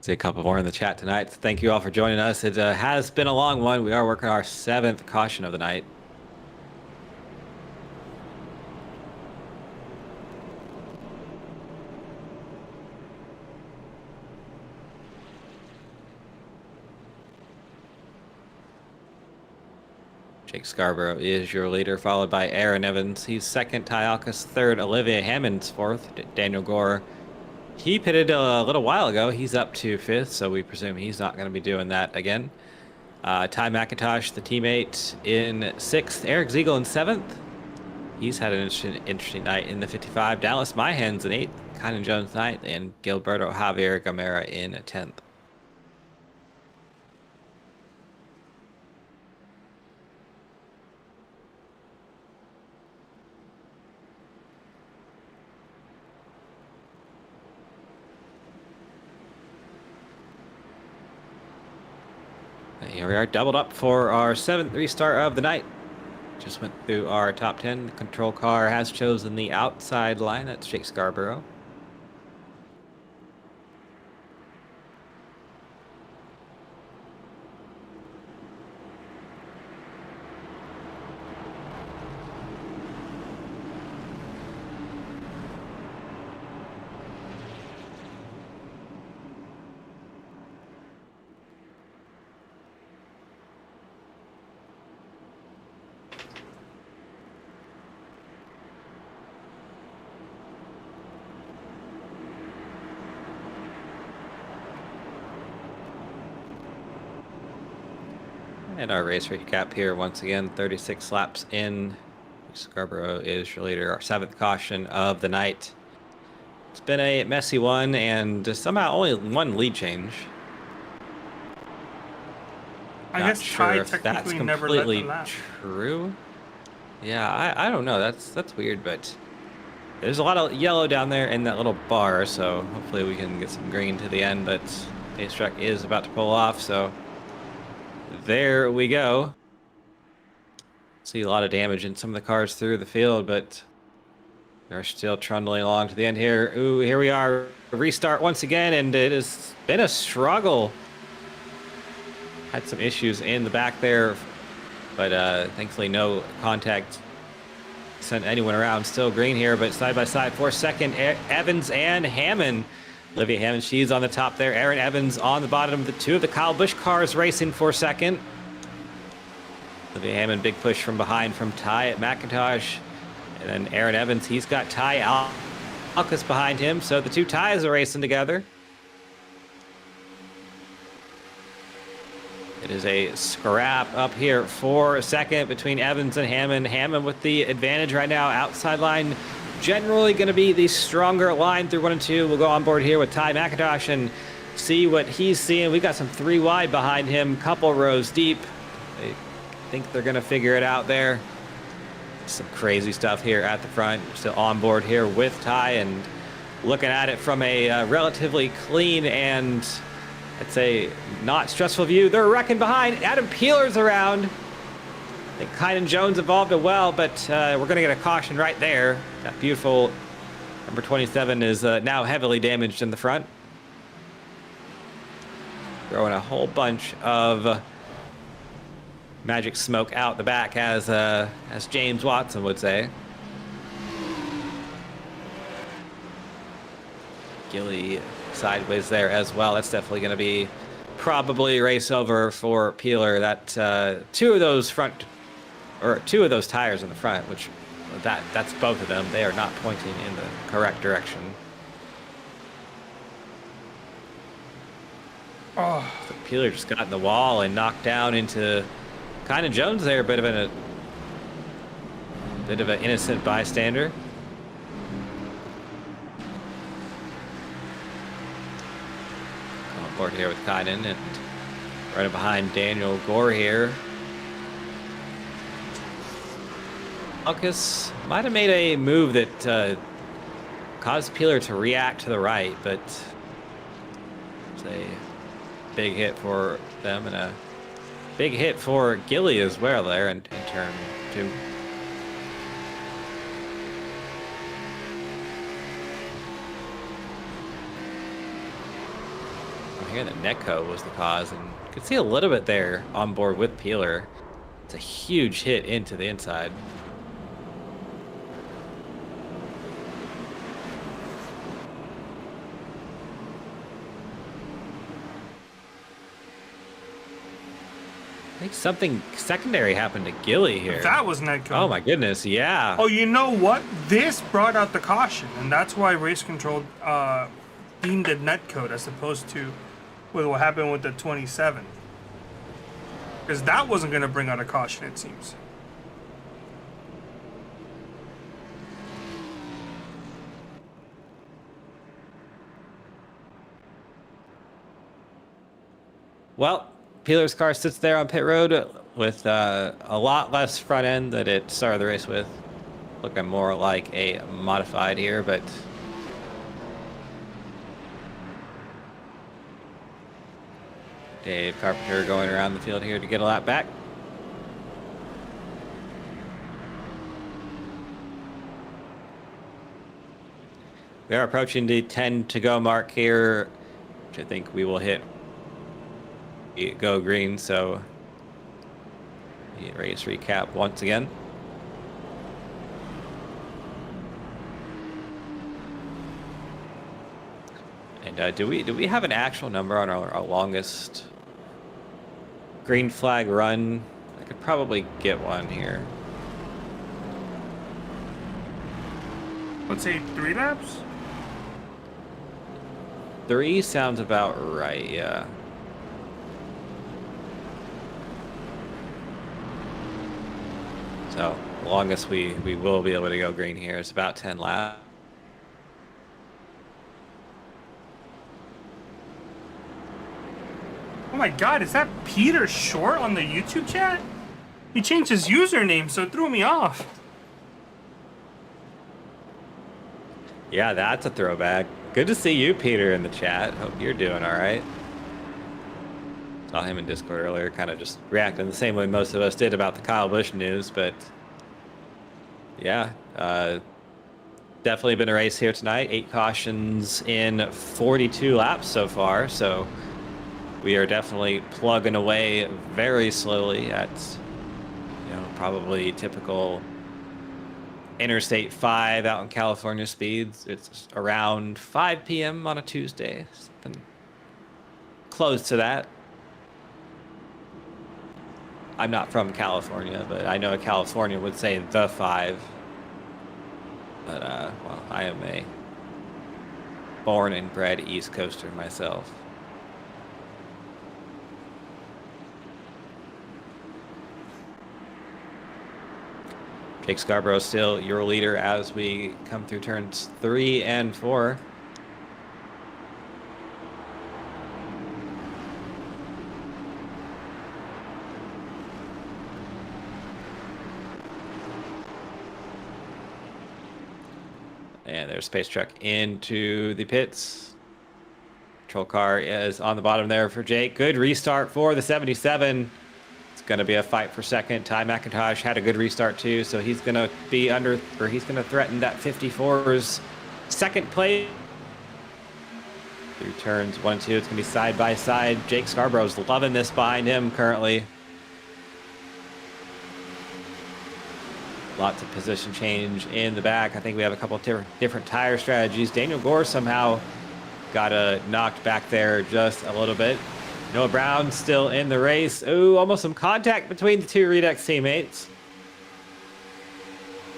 See a couple more in the chat tonight. Thank you all for joining us. It has been a long one. We are working our 7th caution of the night. Jake Scarborough is your leader, followed by Aaron Evans. He's second. Ty Alkus third. Olivia Hammond's fourth. Daniel Gore, he pitted a little while ago. He's up to 5th, so we presume he's not going to be doing that again. Ty McIntosh, the teammate, in 6th. Eric Ziegel in 7th. He's had an interesting night in the 55. Dallas Myhan's in 8th. Kynan Jones 9th. And Gilberto Javier Gamera in 10th. Here we are, doubled up for our 7th restart of the night. Just went through our top 10. The control car has chosen the outside line. That's Jake Scarborough. And our race recap here, once again, 36 laps in. Scarborough is your leader, our 7th caution of the night. It's been a messy one, and somehow only one lead change. I guess Ty technically never led the lap. True. Yeah, I don't know. That's weird, but there's a lot of yellow down there in that little bar, so hopefully we can get some green to the end, but pace truck is about to pull off, so there we go. See a lot of damage in some of the cars through the field, but they're still trundling along to the end here. Ooh, here we are. Restart once again, and it has been a struggle. Had some issues in the back there, but thankfully no contact sent anyone around. Still green here, but side by side for 2nd, Evans and Hammond. Olivia Hammond, she's on the top there. Aaron Evans on the bottom. The 2 of the Kyle Busch cars racing for 2nd. Olivia Hammond, big push from behind from Ty at McIntosh. And then Aaron Evans, he's got Ty Alkus behind him. So the 2 Tys are racing together. It is a scrap up here for 2nd between Evans and Hammond. Hammond with the advantage right now. Outside line generally going to be the stronger line through 1 and 2. We'll go on board here with Ty McIntosh and see what he's seeing. We got some 3 wide behind him, couple rows deep. I think they're going to figure it out there. Some crazy stuff here at the front. Still on board here with Ty and looking at it from a relatively clean and I'd say not stressful view. They're wrecking behind. Adam Peeler's around. I think Kynan Jones involved as well, but we're going to get a caution right there. That beautiful number 27 is now heavily damaged in the front. throwing a whole bunch of magic smoke out the back, as James Watson would say. Gilly sideways there as well. That's definitely going to be probably race over for Peeler. That two of those tires in the front, which that's both of them. They are not pointing in the correct direction. Oh, So Peeler just got in the wall and knocked down into kind of Jones there. Bit of an innocent bystander. On board here with Kynan and right behind Daniel Gore here. Alcus might have made a move that caused Peeler to react to the right, but it's a big hit for them and a big hit for Gilly as well there in turn 2. Here the Netco was the cause, and you can see a little bit there on board with Peeler. It's a huge hit into the inside. I think something secondary happened to Gilly here. that was Netco. Oh my goodness, yeah. Oh, you know what? This brought out the caution, and that's why race control deemed it netcode as opposed to with what happened with the 27. Because that wasn't going to bring out a caution, it seems. Well, Peeler's car sits there on pit road with a lot less front end that it started the race with. Looking more like a modified here, but Dave Carpenter going around the field here to get a lap back. We are approaching the 10 to go mark here, which I think we will hit go green, so race recap once again. And do we have an actual number on our longest green flag run? I could probably get one here. Let's say 3 laps? 3 sounds about right, yeah. So, longest we will be able to go green here is about 10 laps. Oh my god, is that Peter Short on the YouTube chat? He changed his username, so it threw me off. Yeah, that's a throwback. Good to see you, Peter, in the chat. Hope you're doing all right. Saw him in Discord earlier, kind of just reacting the same way most of us did about the Kyle Busch news, but yeah, definitely been a race here tonight. 8 cautions in 42 laps so far, so we are definitely plugging away very slowly at, probably typical Interstate 5 out in California speeds. It's around 5 p.m. on a Tuesday, something close to that. I'm not from California, but I know California would say the 5. But, well, I am a born and bred East Coaster myself. Jake Scarborough still your leader as we come through turns 3 and 4. And there's Space Truck into the pits. Patrol car is on the bottom there for Jake. Good restart for the 77. It's going to be a fight for second. Ty McIntosh had a good restart too, so he's going to be he's going to threaten that 54's second place. Through turns 1 and 2, it's going to be side by side. Jake Scarborough's loving this behind him currently. Lots of position change in the back. I think we have a couple of different tire strategies. Daniel Gore somehow got knocked back there just a little bit. Noah Brown still in the race. Ooh, almost some contact between the two Redux teammates.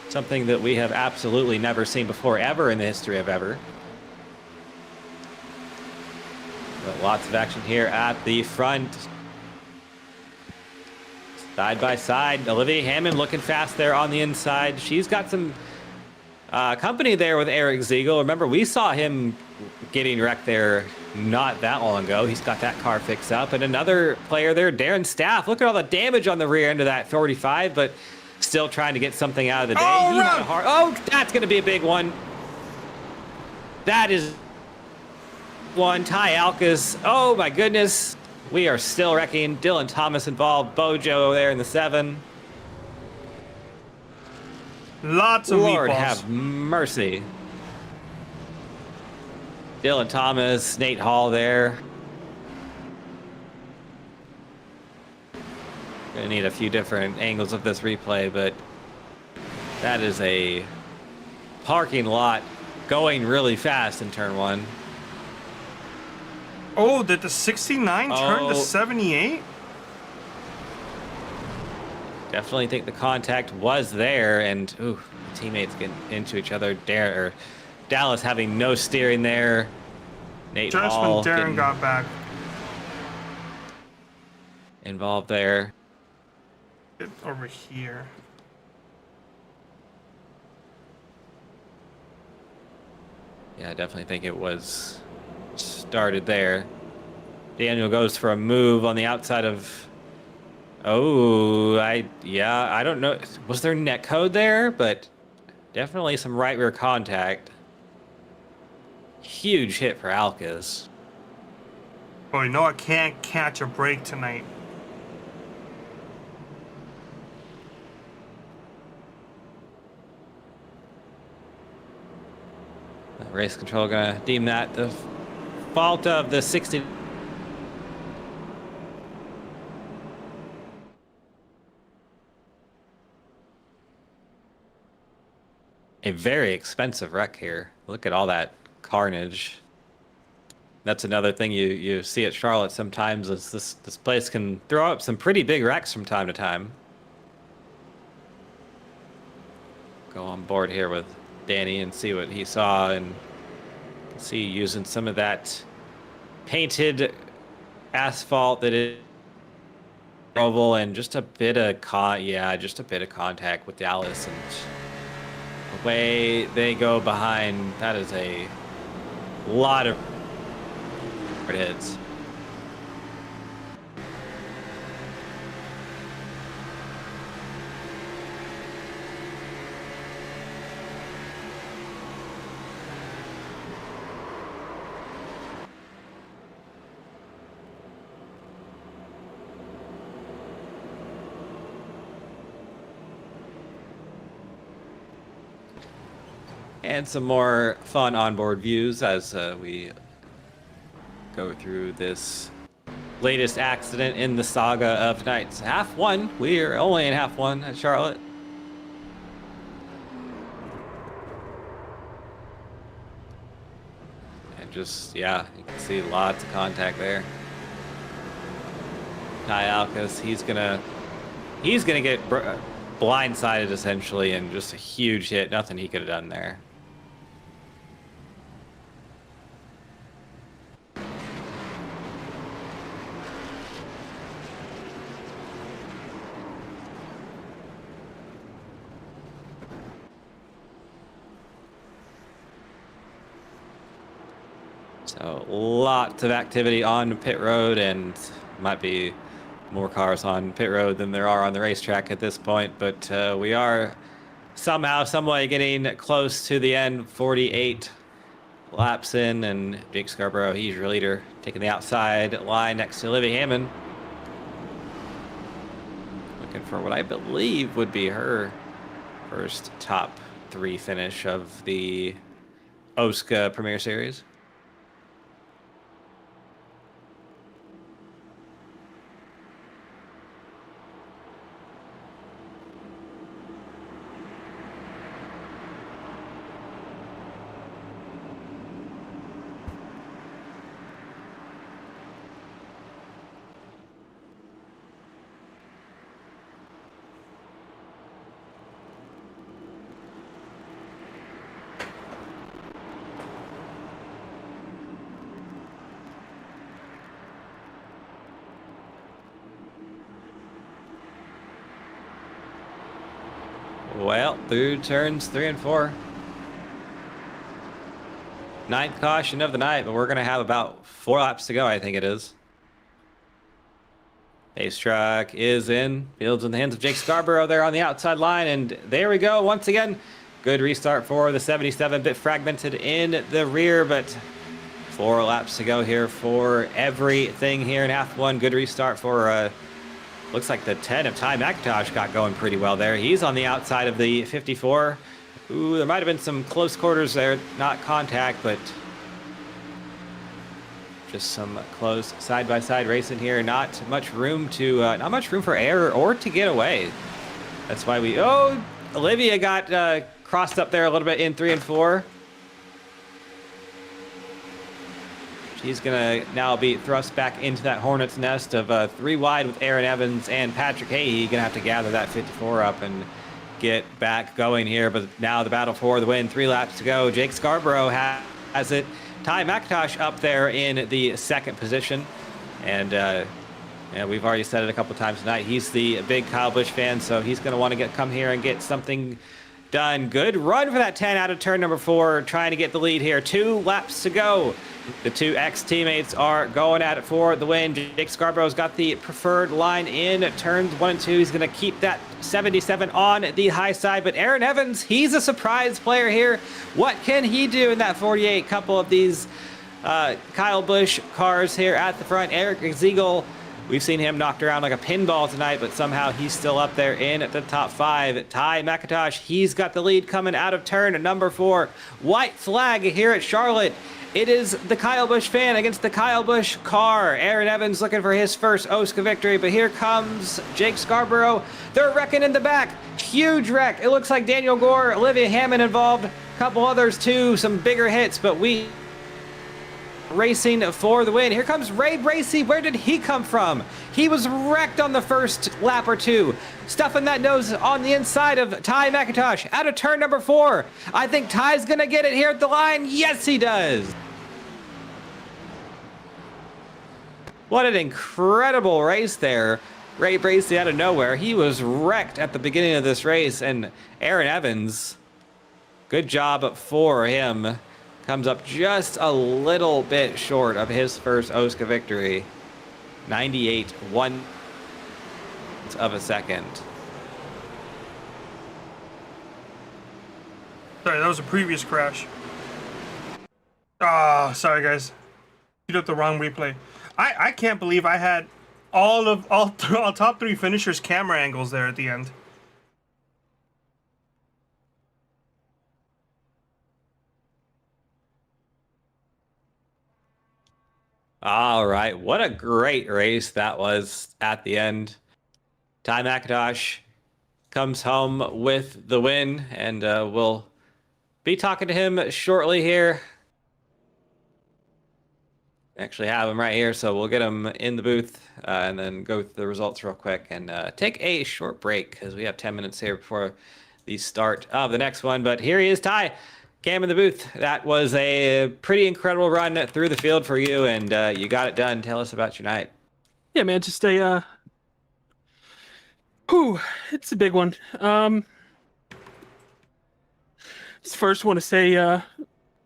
Something that we have absolutely never seen before, ever in the history of ever. But lots of action here at the front. Side by side, Olivia Hammond looking fast there on the inside. She's got some company there with Eric Ziegel. Remember, we saw him getting wrecked there not that long ago. He's got that car fixed up. And another player there, Darren Staff. Look at all the damage on the rear end of that 45, but still trying to get something out of the day. Oh, that's going to be a big one. That is one. Ty Alkas. Oh, my goodness. We are still wrecking. Dylan Thomas involved. Bojo there in the 7. Lots of Lord meatballs. have mercy. Dylan Thomas, Nate Hall there. Gonna need a few different angles of this replay, but that is a parking lot going really fast in turn 1. Oh, did the 69 turn to 78? Definitely think the contact was there, and ooh, teammates getting into each other. Dallas having no steering there. Nate Just Hall when Darren got back. Involved there. Over here. Yeah, I definitely think it was started there. Daniel goes for a move on the outside of... Oh, I don't know. Was there net code there? But definitely some right rear contact. Huge hit for Alkas. Oh, you know I can't catch a break tonight. Race control gonna deem that the fault of the 60. A very expensive wreck here. Look at all that carnage. That's another thing you see at Charlotte sometimes is this place can throw up some pretty big wrecks from time to time. Go on board here with Danny and see what he saw, and see using some of that painted asphalt that is oval and just a bit of contact with Dallas, and away they go behind. That is a lot of hits. And some more fun onboard views as we go through this latest accident in the saga of tonight's half one. We are only in half one at Charlotte. And just, yeah, you can see lots of contact there. Ty Alkas, he's gonna get blindsided essentially, and just a huge hit. Nothing he could have done there. So lots of activity on pit road, and might be more cars on pit road than there are on the racetrack at this point, but we are somehow, someway getting close to the end. 48 laps in, and Jake Scarborough, he's your leader, taking the outside line next to Olivia Hammond. Looking for what I believe would be her first top 3 finish of the OSCA Premier Series. Well, through turns 3 and 4. Ninth caution of the night, but we're going to have about 4 laps to go, I think it is. Ace truck is in. Fields in the hands of Jake Scarborough there on the outside line. And there we go. Once again, good restart for the 77. Bit fragmented in the rear, but 4 laps to go here for everything here in F1. Good restart for, looks like the 10 of Ty McIntosh got going pretty well there. He's on the outside of the 54. Ooh, there might have been some close quarters there. Not contact, but just some close side-by-side racing here. Not much room for error or to get away. That's why Olivia got crossed up there a little bit in 3 and 4. She's gonna now be thrust back into that hornet's nest of 3 wide with Aaron Evans and Patrick Hahey. Gonna have to gather that 54 up and get back going here. But now the battle for the win. 3 laps to go. Jake Scarborough has it. Ty McIntosh up there in the 2nd position. And we've already said it a couple times tonight. He's the big Kyle Busch fan, so he's going to want to come here and get something done. Good run for that 10 out of turn number 4, trying to get the lead here. 2 laps to go. The 2 ex-teammates are going at it for the win. Jake Scarborough's got the preferred line in turns 1 and 2. He's going to keep that 77 on the high side. But Aaron Evans, he's a surprise player here. What can he do in that 48? Couple of these Kyle Busch cars here at the front. Eric Ziegel, we've seen him knocked around like a pinball tonight, but somehow he's still up there in the top 5. Ty McIntosh, he's got the lead coming out of turn number 4. White flag here at Charlotte. It is the Kyle Busch fan against the Kyle Busch car. Aaron Evans looking for his first OSCA victory, but here comes Jake Scarborough. They're wrecking in the back. Huge wreck. It looks like Daniel Gore, Olivia Hammond involved, a couple others too, some bigger hits, but we racing for the win. Here comes Ray Bracey. Where did he come from? He was wrecked on the first lap or 2. Stuffing that nose on the inside of Ty McIntosh out of turn number 4. I think Ty's gonna get it here at the line. Yes, he does. What an incredible race there. Ray Bracey out of nowhere. He was wrecked at the beginning of this race, and Aaron Evans, good job for him. Comes up just a little bit short of his first OSCA victory. 98.1 of a second. Sorry, that was a previous crash. Ah, sorry guys. Queued up the wrong replay. I can't believe I had all top 3 finishers camera angles there at the end. All right, what a great race that was at the end. Ty McIntosh comes home with the win, and we'll be talking to him shortly here. Actually have him right here, so we'll get him in the booth and then go through the results real quick and take a short break because we have 10 minutes here before the start of the next one. But here he is, Ty. Cam in the booth. That was a pretty incredible run through the field for you, and you got it done. Tell us about your night. Yeah, man, just it's a big one. Just first want to say,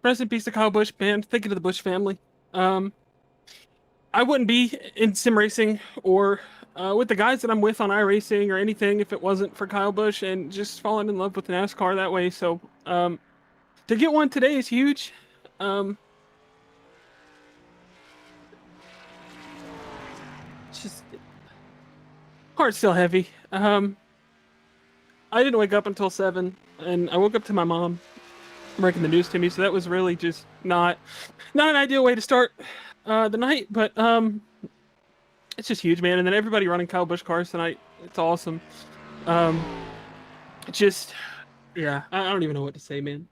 rest in peace to Kyle Busch, man. Thinking of the Busch family. I wouldn't be in sim racing or with the guys that I'm with on iRacing or anything if it wasn't for Kyle Busch and just falling in love with NASCAR that way. So, to get one today is huge. It's just heart's still heavy. I didn't wake up until 7, and I woke up to my mom breaking the news to me. So that was really just not an ideal way to start the night. But it's just huge, man. And then everybody running Kyle Busch cars tonight. It's awesome. Just yeah, I don't even know what to say, man.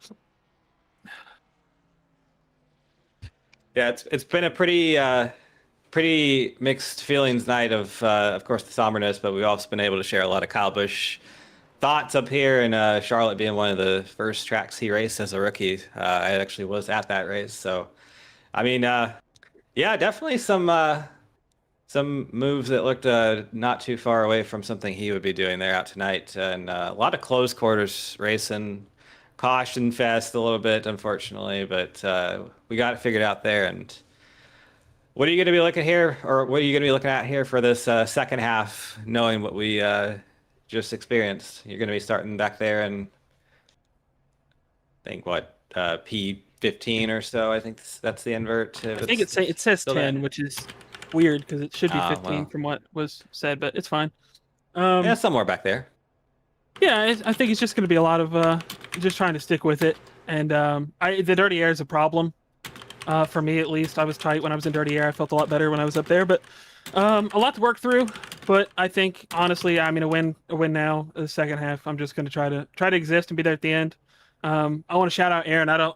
Yeah, it's been a pretty mixed feelings night of course, the somberness, but we've also been able to share a lot of Kyle Busch thoughts up here, and Charlotte being one of the first tracks he raced as a rookie. I actually was at that race, so I mean, yeah, definitely some some moves that looked not too far away from something he would be doing there out tonight, and a lot of close quarters racing, caution fest a little bit, unfortunately, but we got it figured out there. And what are you going to be looking here, or what are you going to be looking at here for this second half, knowing what we just experienced? You're going to be starting back there and think what P15 or so. I think that's the invert. I think it says 10, which is weird because it should be 15 well. from what was said, but it's fine. Yeah, somewhere back there. Yeah, I think it's just going to be a lot of just trying to stick with it. And the dirty air is a problem for me, at least. I was tight when I was in dirty air. I felt a lot better when I was up there, but a lot to work through. But I think honestly, I mean, a win now. The second half, I'm just going to try to exist and be there at the end. I want to shout out Aaron.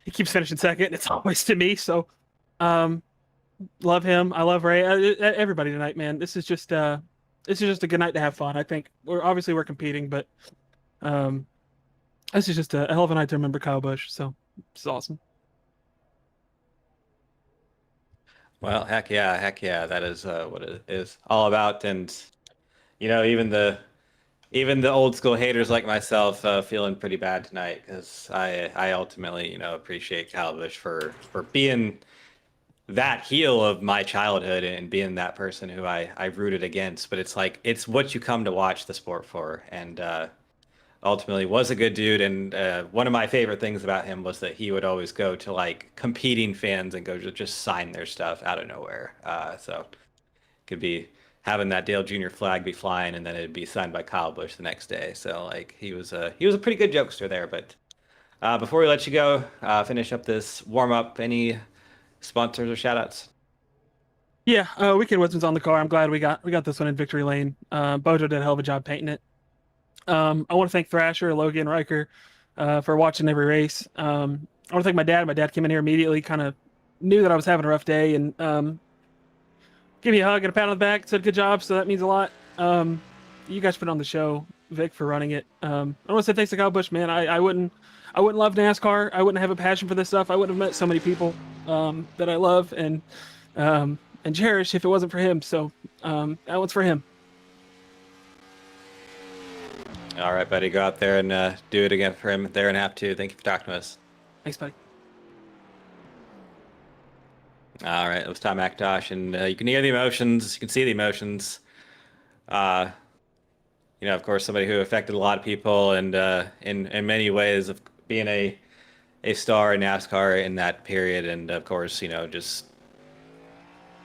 He keeps finishing second. It's always to me. So, love him. I love Ray. Everybody tonight, man. This is just a good night to have fun. I think we're competing, but this is just a hell of a night to remember Kyle Busch. So it's awesome. Well, heck yeah. That is what it is all about. And even the old school haters like myself feeling pretty bad tonight because I ultimately appreciate Kyle Busch for being that heel of my childhood and being that person who I rooted against. But it's like it's what you come to watch the sport for, and ultimately was a good dude. And one of my favorite things about him was that he would always go to like competing fans and go to just sign their stuff out of nowhere. So could be having that Dale Jr. flag be flying and then it'd be signed by Kyle Busch the next day. So like he was a pretty good jokester there. But before we let you go, finish up this warm up, any sponsors or shout outs? Yeah, Wicked Wisdom's on the car. I'm glad we got this one in victory lane. Bojo did a hell of a job painting it. I want to thank Thrasher, Logan, Riker for watching every race. I want to thank my dad. My dad came in here immediately, kind of knew that I was having a rough day, and gave me a hug and a pat on the back. Said good job, so that means a lot. You guys put on the show, Vic for running it. I want to say thanks to Kyle Busch, man. I wouldn't love NASCAR. I wouldn't have a passion for this stuff. I wouldn't have met so many people that I love and cherish if it wasn't for him. So that one's for him. All right, buddy. Go out there and do it again for him there and have to. Thank you for talking to us. Thanks, buddy. All right, it was Tom McIntosh, and you can hear the emotions. You can see the emotions. Of course, somebody who affected a lot of people, and in many ways of being a star in NASCAR in that period, and of course, just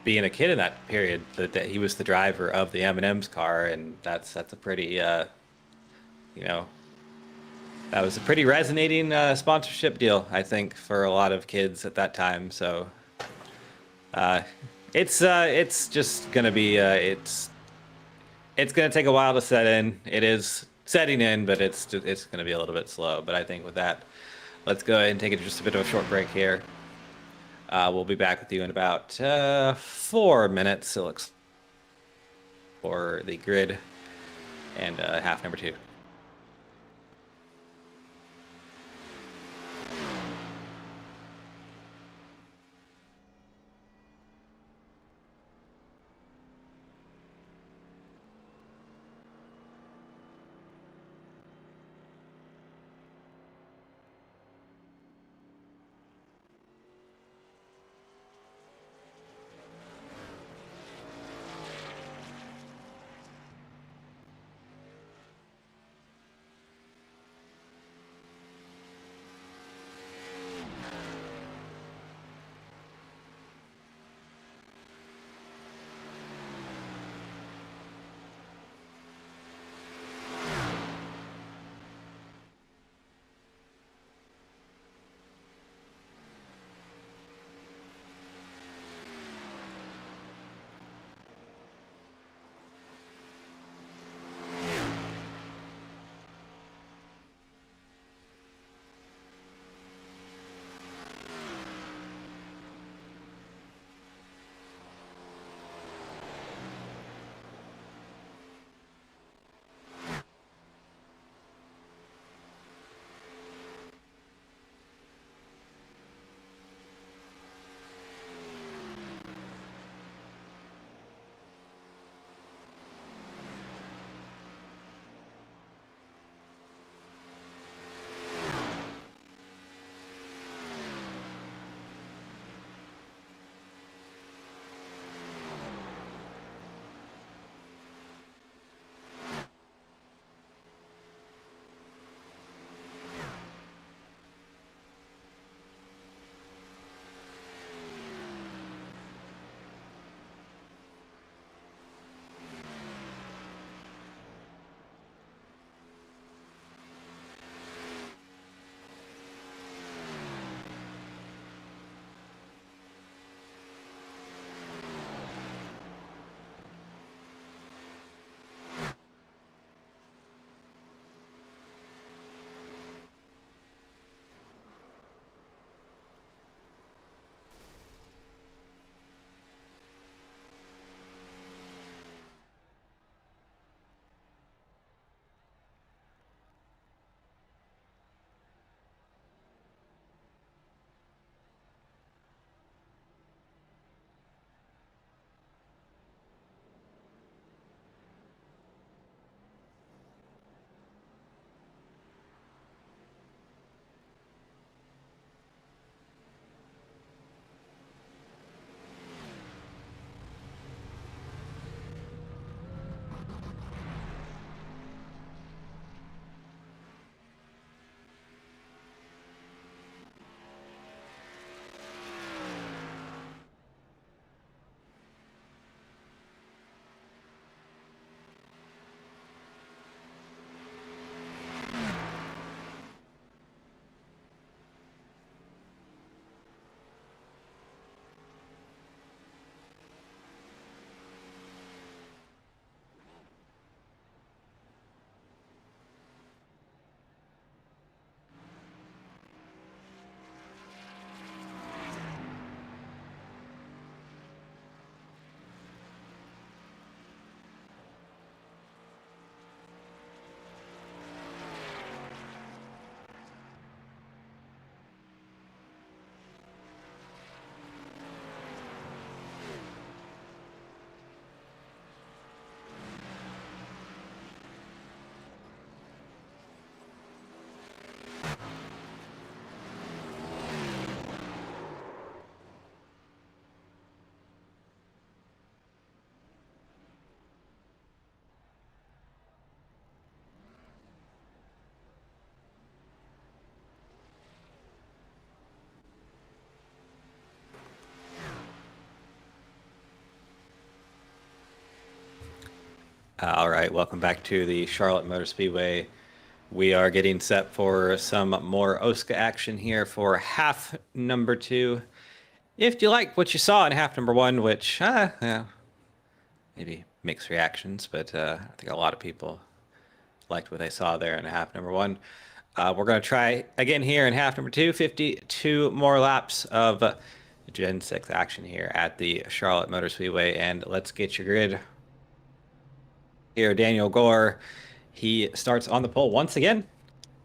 being a kid in that period. That he was the driver of the M&M's car, and that's a pretty that was a pretty resonating sponsorship deal, I think, for a lot of kids at that time. So it's just gonna be it's gonna take a while to set in. It is setting in, but it's gonna be a little bit slow. But I think with that, let's go ahead and take just a bit of a short break here. We'll be back with you in about 4 minutes. It looks for the grid and half number 2. All right, welcome back to the Charlotte Motor Speedway. We are getting set for some more OSCA action here for half number 2. If you like what you saw in half number 1, which, yeah, maybe mixed reactions, but I think a lot of people liked what they saw there in half number 1. We're going to try again here in half number 2, 52 more laps of Gen 6 action here at the Charlotte Motor Speedway, and let's get your grid. Here, Daniel Gore, he starts on the pole once again.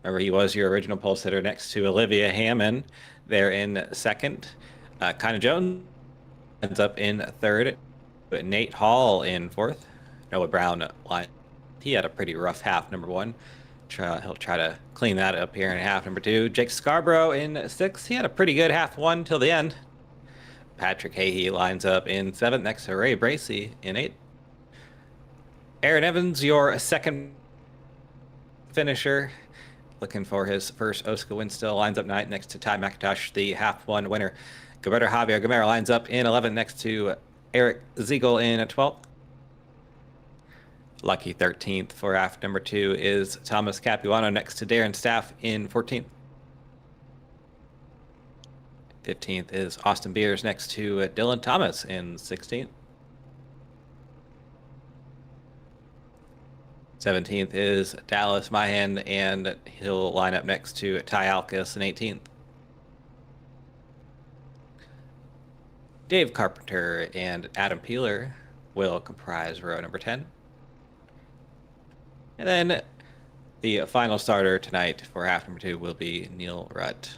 Remember, he was your original pole sitter next to Olivia Hammond there in second. Kind of Jones ends up in third. But Nate Hall in fourth. Noah Brown, he had a pretty rough half, number 1. He'll try to clean that up here in half number 2. Jake Scarborough in sixth. He had a pretty good half 1 till the end. Patrick Hahey lines up in seventh next to Ray Bracey in eighth. Aaron Evans, your second finisher, looking for his first OSCA win still, lines up ninth next to Ty McIntosh, the half 1 winner. Gilberto Javier Gamera lines up in 11th next to Eric Ziegel in 12th. Lucky 13th for half number 2 is Thomas Capuano next to Darren Staff in 14th. 15th is Austin Beers next to Dylan Thomas in 16th. 17th is Dallas Mahan, and he'll line up next to Ty Alkus in 18th. Dave Carpenter and Adam Peeler will comprise row number 10. And then the final starter tonight for half number 2 will be Neil Rutt.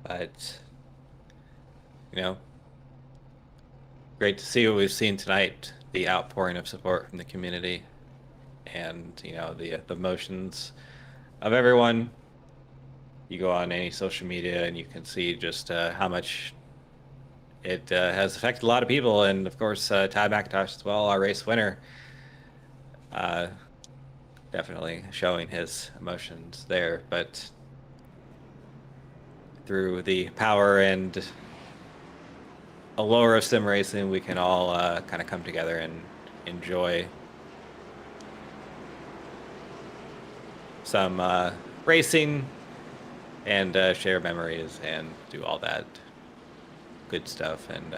But, you know, great to see what we've seen tonight, the outpouring of support from the community and, you know, the emotions of everyone. You go on any social media and you can see just how much it has affected a lot of people. And, of course, Ty McIntosh as well, our race winner, definitely showing his emotions there. But through the power and allure of sim racing, we can all kind of come together and enjoy some racing and share memories and do all that good stuff. And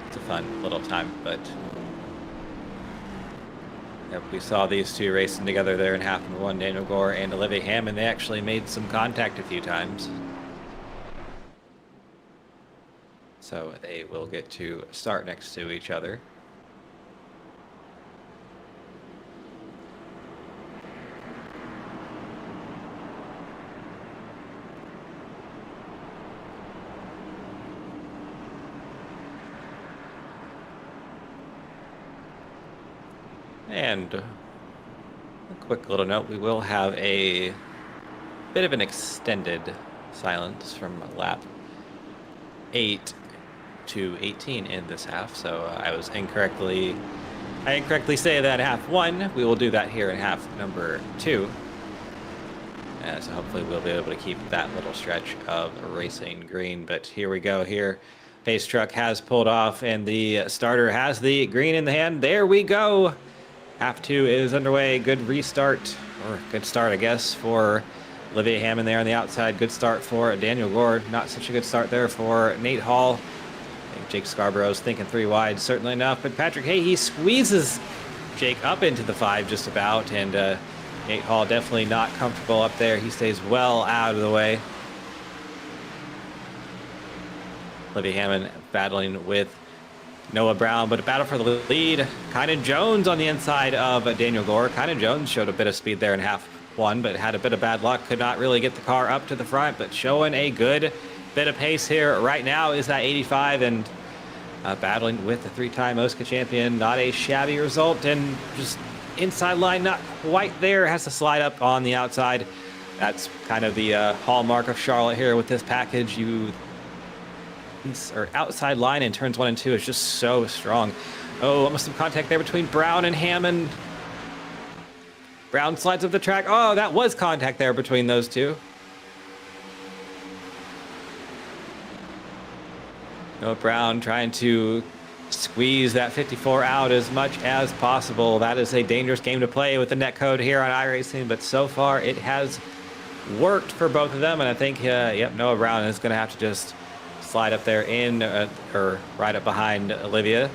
it's a fun little time. But yep, we saw these two racing together there in half number 1, Daniel Gore and Olivia Hammond. They actually made some contact a few times. So they will get to start next to each other. And a quick little note, we will have a bit of an extended silence from lap 8 to 18 in this half. So I incorrectly say that half 1. We will do that here in half number 2. So hopefully we'll be able to keep that little stretch of racing green. But here we go here. Pace truck has pulled off and the starter has the green in the hand. There we go. Half 2 is underway. Good restart, or good start, I guess, for Olivia Hammond there on the outside. Good start for Daniel Gore. Not such a good start there for Nate Hall. I think Jake Scarborough's thinking 3 wide, certainly enough. But Patrick Hahey squeezes Jake up into the 5 just about. And Nate Hall definitely not comfortable up there. He stays well out of the way. Olivia Hammond battling with Noah Brown, but a battle for the lead. Kynan Jones on the inside of Daniel Gore. Kynan Jones showed a bit of speed there in half 1, but had a bit of bad luck. Could not really get the car up to the front, but showing a good bit of pace here right now is that 85, and battling with the 3-time OSCA champion. Not a shabby result, and just inside line not quite there. Has to slide up on the outside. That's kind of the hallmark of Charlotte here with this package. You or outside line in turns 1 and 2 is just so strong. Oh, almost some contact there between Brown and Hammond. Brown slides up the track. Oh, that was contact there between those two. Noah Brown trying to squeeze that 54 out as much as possible. That is a dangerous game to play with the netcode here on iRacing, but so far it has worked for both of them, and I think, yep, Noah Brown is going to have to just slide up there in, or right up behind Olivia.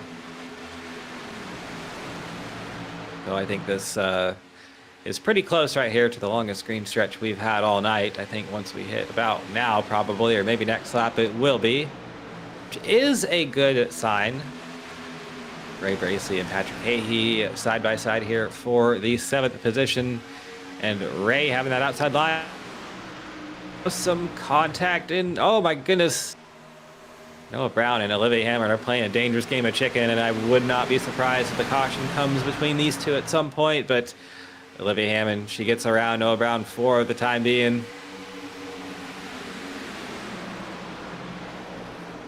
So I think this is pretty close right here to the longest green stretch we've had all night. I think once we hit about now, probably, or maybe next lap, it will be, which is a good sign. Ray Bracey and Patrick Hahey side by side here for the 7th position, and Ray having that outside line. Some contact in, oh my goodness. Noah Brown and Olivia Hammond are playing a dangerous game of chicken, and I would not be surprised if the caution comes between these two at some point, but Olivia Hammond, she gets around Noah Brown for the time being.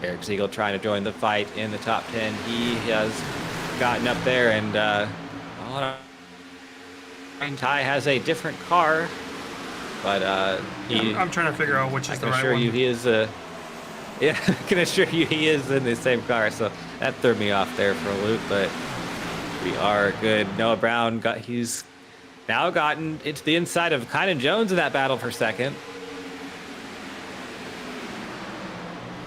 Eric Ziegel trying to join the fight in the top 10. He has gotten up there, and Ty has a different car, but I'm trying to figure out which is the right one. I can assure you he is yeah, I can assure you he is in the same car, so that threw me off there for a loop, but we are good. Noah Brown, he's now gotten into the inside of Kynan Jones in that battle for second.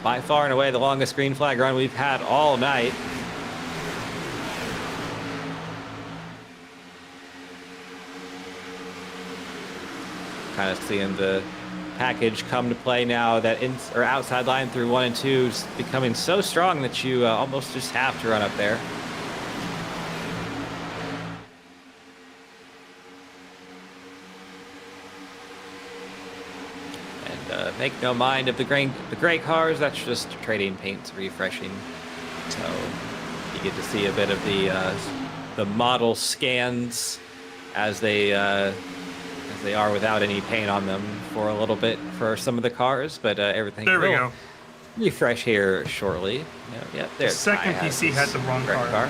By far and away the longest green flag run we've had all night. Kind of seeing the package come to play now, that outside line through 1 and 2 is becoming so strong that you almost just have to run up there. And make no mind of the gray cars, that's just trading paints, refreshing. So you get to see a bit of the model scans as they are without any paint on them for a little bit for some of the cars, but everything there we will go. Refresh here shortly. Yep, the second PC had the wrong car.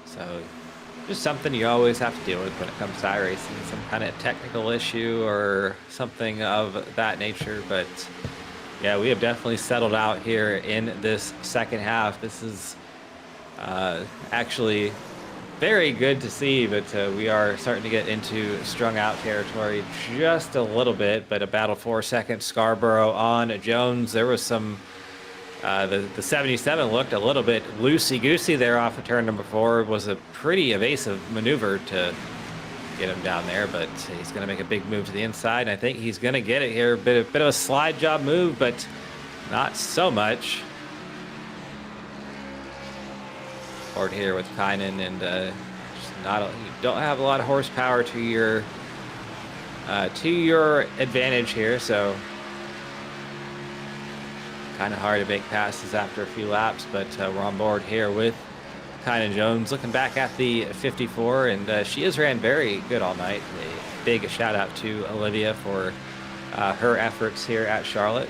So just something you always have to deal with when it comes to iRacing, some kind of technical issue or something of that nature, but yeah, we have definitely settled out here in this second half. This is actually very good to see, but we are starting to get into strung out territory just a little bit, but a battle for second. Scarborough on Jones. There was some, the 77 looked a little bit loosey-goosey there off of turn number 4. It was a pretty evasive maneuver to get him down there, but he's going to make a big move to the inside, and I think he's going to get it here. Bit of a slide job move, but not so much. Forward here with Kynan, and you don't have a lot of horsepower to your advantage here, so kind of hard to make passes after a few laps, but we're on board here with Kynan Jones. Looking back at the 54, and she has ran very good all night. A big shout out to Olivia for her efforts here at Charlotte.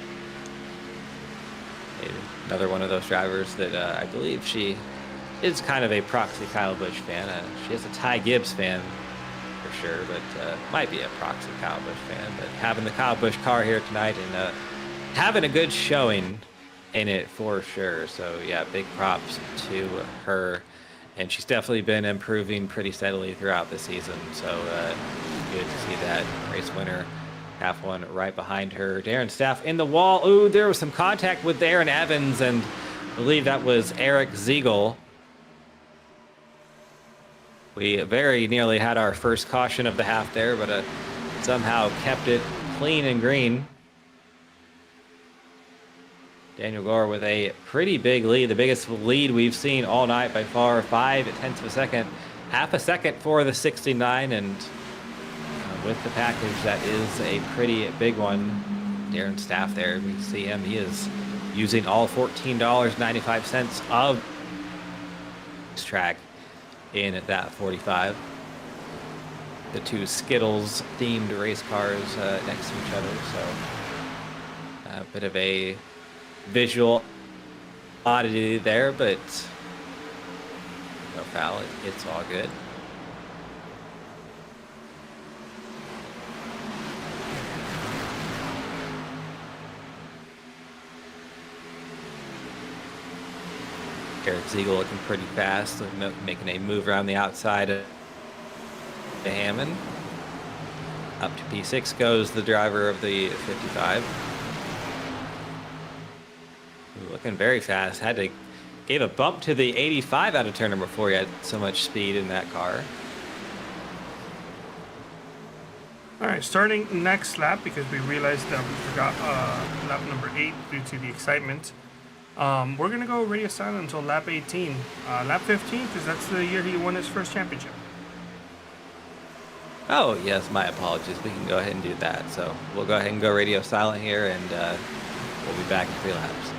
Another one of those drivers that I believe she is kind of a proxy Kyle Busch fan. She is a Ty Gibbs fan for sure, but might be a proxy Kyle Busch fan. But having the Kyle Busch car here tonight and having a good showing in it for sure. So yeah, big props to her, and she's definitely been improving pretty steadily throughout the season. So good to see that race winner, half one right behind her. Darren Staff in the wall. Ooh, there was some contact with Aaron Evans, and I believe that was Eric Ziegel. We very nearly had our first caution of the half there, but somehow kept it clean and green. Daniel Gore with a pretty big lead, the biggest lead we've seen all night by far, 0.5 of a second, half a second for the 69, and with the package, that is a pretty big one. Darren Staff there, we see him, he is using all $14.95 of this track in that 45. The two Skittles themed race cars next to each other, so a bit of a visual oddity there, but no foul. It's all good. Eric Ziegel looking pretty fast, making a move around the outside of Hammond. Up to P6 goes the driver of the 55. Looking very fast. Gave a bump to the 85 out of turn number 4. He had so much speed in that car. All right, starting next lap, because we realized that we forgot lap number 8 due to the excitement. We're gonna go radio silent until lap 18. Lap 15, because that's the year he won his first championship. Oh, yes, my apologies. We can go ahead and do that. So we'll go ahead and go radio silent here, and we'll be back in 3 laps.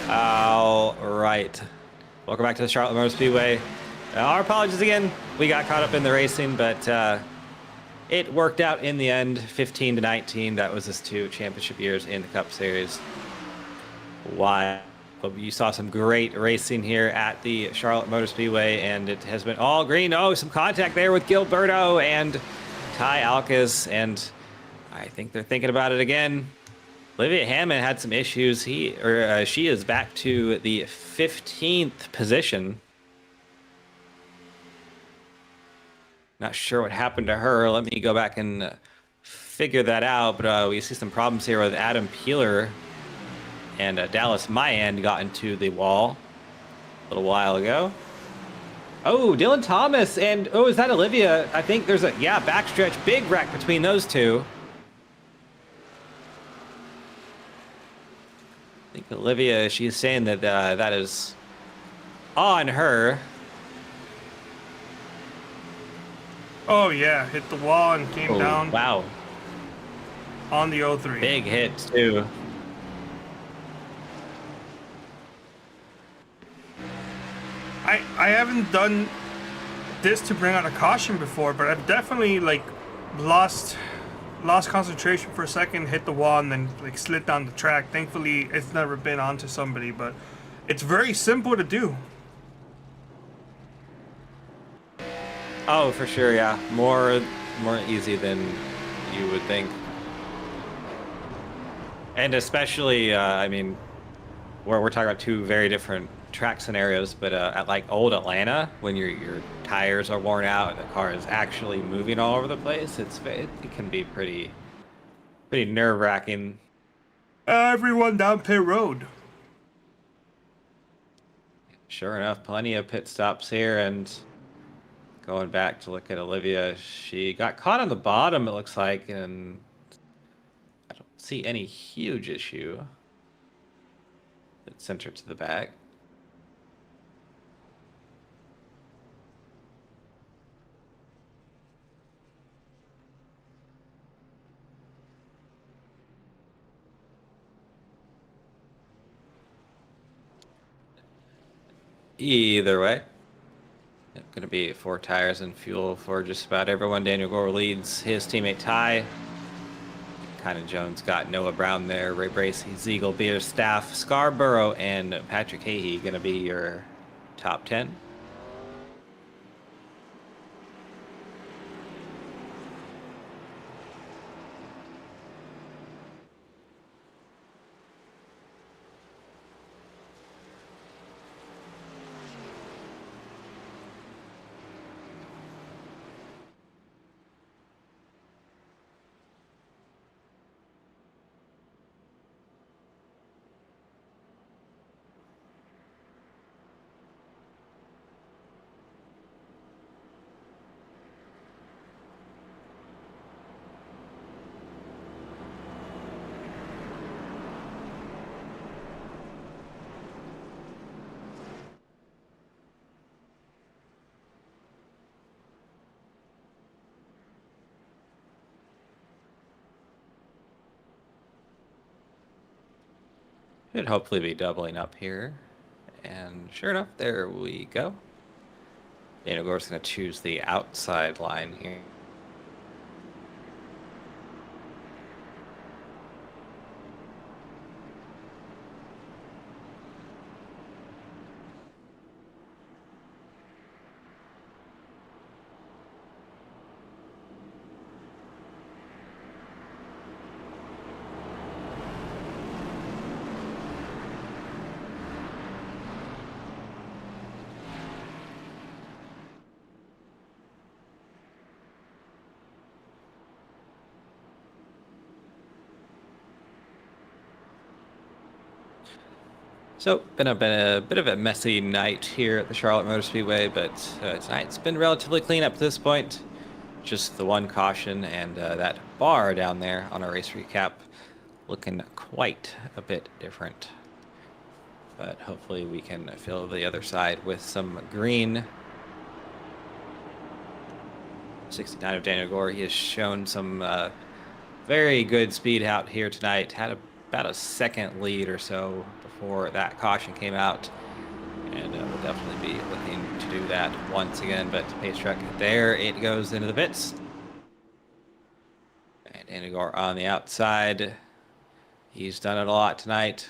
All right. Welcome back to the Charlotte Motor Speedway. Our apologies again. We got caught up in the racing, but it worked out in the end, 15-19. That was his 2 championship years in the Cup Series. Why? You saw some great racing here at the Charlotte Motor Speedway, and it has been all green. Oh, some contact there with Gilberto and Ty Alkes, and I think they're thinking about it again. Olivia Hammond had some issues. She is back to the 15th position. Not sure what happened to her. Let me go back and figure that out. But we see some problems here with Adam Peeler, and Dallas Mayan got into the wall a little while ago. Oh, Dylan Thomas and is that Olivia? I think there's a backstretch big wreck between those two. I think Olivia, she's saying that that is on her. Oh yeah, hit the wall and came down. Wow. On the 03. Big hit too. I haven't done this to bring out a caution before, but I've definitely lost concentration for a second, hit the wall, and then slid down the track. Thankfully, it's never been onto somebody, but it's very simple to do. Oh, for sure, yeah. More easy than you would think. And especially, I mean, we're talking about two very different track scenarios, but at like old Atlanta, when your tires are worn out and the car is actually moving all over the place, it can be pretty nerve-wracking. Everyone down pit road. Sure enough, plenty of pit stops here, and going back to look at Olivia, she got caught on the bottom, it looks like, and I don't see any huge issue that sent her to the back. Either way, going to be 4 tires and fuel for just about everyone. Daniel Gore leads his teammate Ty. Kind of Jones got Noah Brown there, Ray Bracey, Ziegel, Beers, Staff, Scarborough, and Patrick Hahey going to be your top 10. Should hopefully be doubling up here. And sure enough, there we go. Daniel Gore's going to choose the outside line here. So, been a bit of a messy night here at the Charlotte Motor Speedway, but tonight's been relatively clean up to this point. Just the one caution and that bar down there on our race recap looking quite a bit different. But hopefully we can fill the other side with some green. 69 of Daniel Gore, he has shown some very good speed out here tonight. Had about a second lead or so before that caution came out, and we'll definitely be looking to do that once again. But pace truck, there it goes into the pits, and Daniel Gore on the outside. He's done it a lot tonight.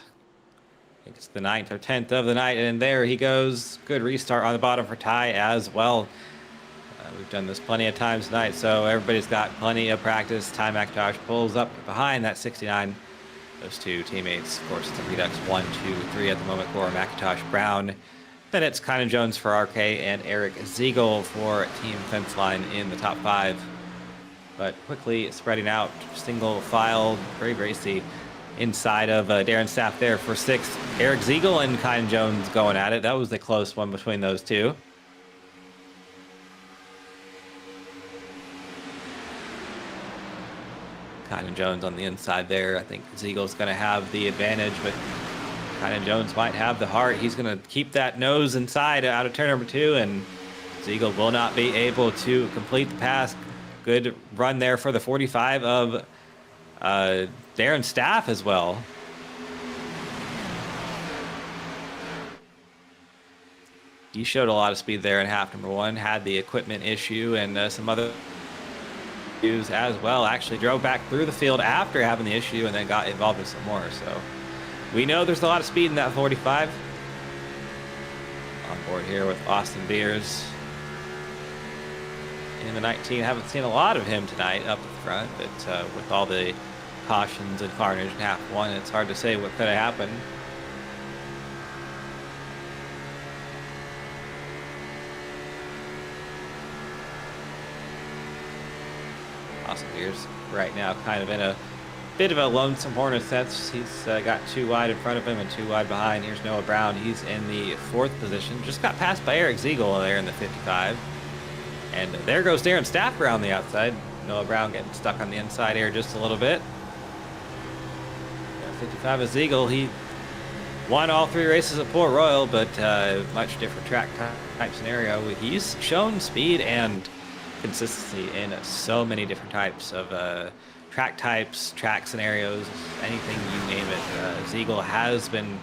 I think it's the 9th or 10th of the night, and there he goes. Good restart on the bottom for Ty as well. We've done this plenty of times tonight, so everybody's got plenty of practice. Ty McIntosh pulls up behind that 69. Those two teammates, of course, it's a Redux 1, 2, 3 at the moment for McIntosh Brown. Then it's Kynan Jones for RK and Eric Ziegel for Team Fenceline in the top 5. But quickly spreading out, single file, very racy inside of Darren Staff there for 6th. Eric Ziegel and Kynan Jones going at it. That was the close one between those two. Kynan Jones on the inside there. I think Ziegel's going to have the advantage, but Kynan Jones might have the heart. He's going to keep that nose inside out of turn number 2, and Ziegel will not be able to complete the pass. Good run there for the 45 of Darren Staff as well. He showed a lot of speed there in half number 1, had the equipment issue and some other issues as well. Actually drove back through the field after having the issue and then got involved in some more. So we know there's a lot of speed in that 45. On board here with Austin Beers. in the 19. Haven't seen a lot of him tonight up at the front, but with all the cautions and carnage in half one, it's hard to say what could have happened. Austin Beers right now kind of in a bit of a lonesome Hornet sense. He's got 2 wide in front of him and 2 wide behind. Here's Noah Brown. He's in the 4th position. Just got passed by Eric Ziegel there in the 55. And there goes Darren Stafford on the outside. Noah Brown getting stuck on the inside here just a little bit. 55 is Ziegel. He won all 3 races at Port Royal, but much different track type scenario. He's shown speed and consistency in so many different types of track types, track scenarios, anything you name it. Ziegel has been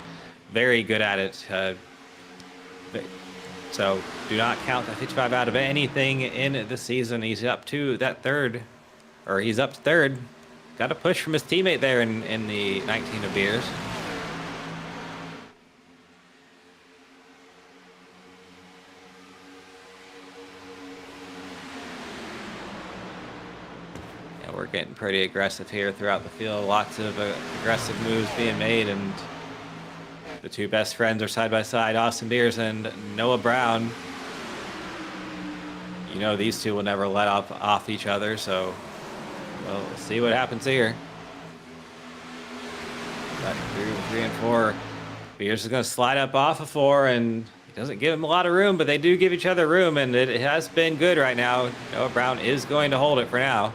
very good at it. So do not count that 55 out of anything in this season. He's up to that third, or he's up to third. Got a push from his teammate there in the 19 of Beers. We're getting pretty aggressive here throughout the field. Lots of aggressive moves being made, and the 2 best friends are side by side, Austin Beers and Noah Brown. You know these 2 will never let off each other, so we'll see what happens here. But through 3 and 4, Beers is going to slide up off of 4, and he doesn't give him a lot of room, but they do give each other room, and it has been good right now. Noah Brown is going to hold it for now.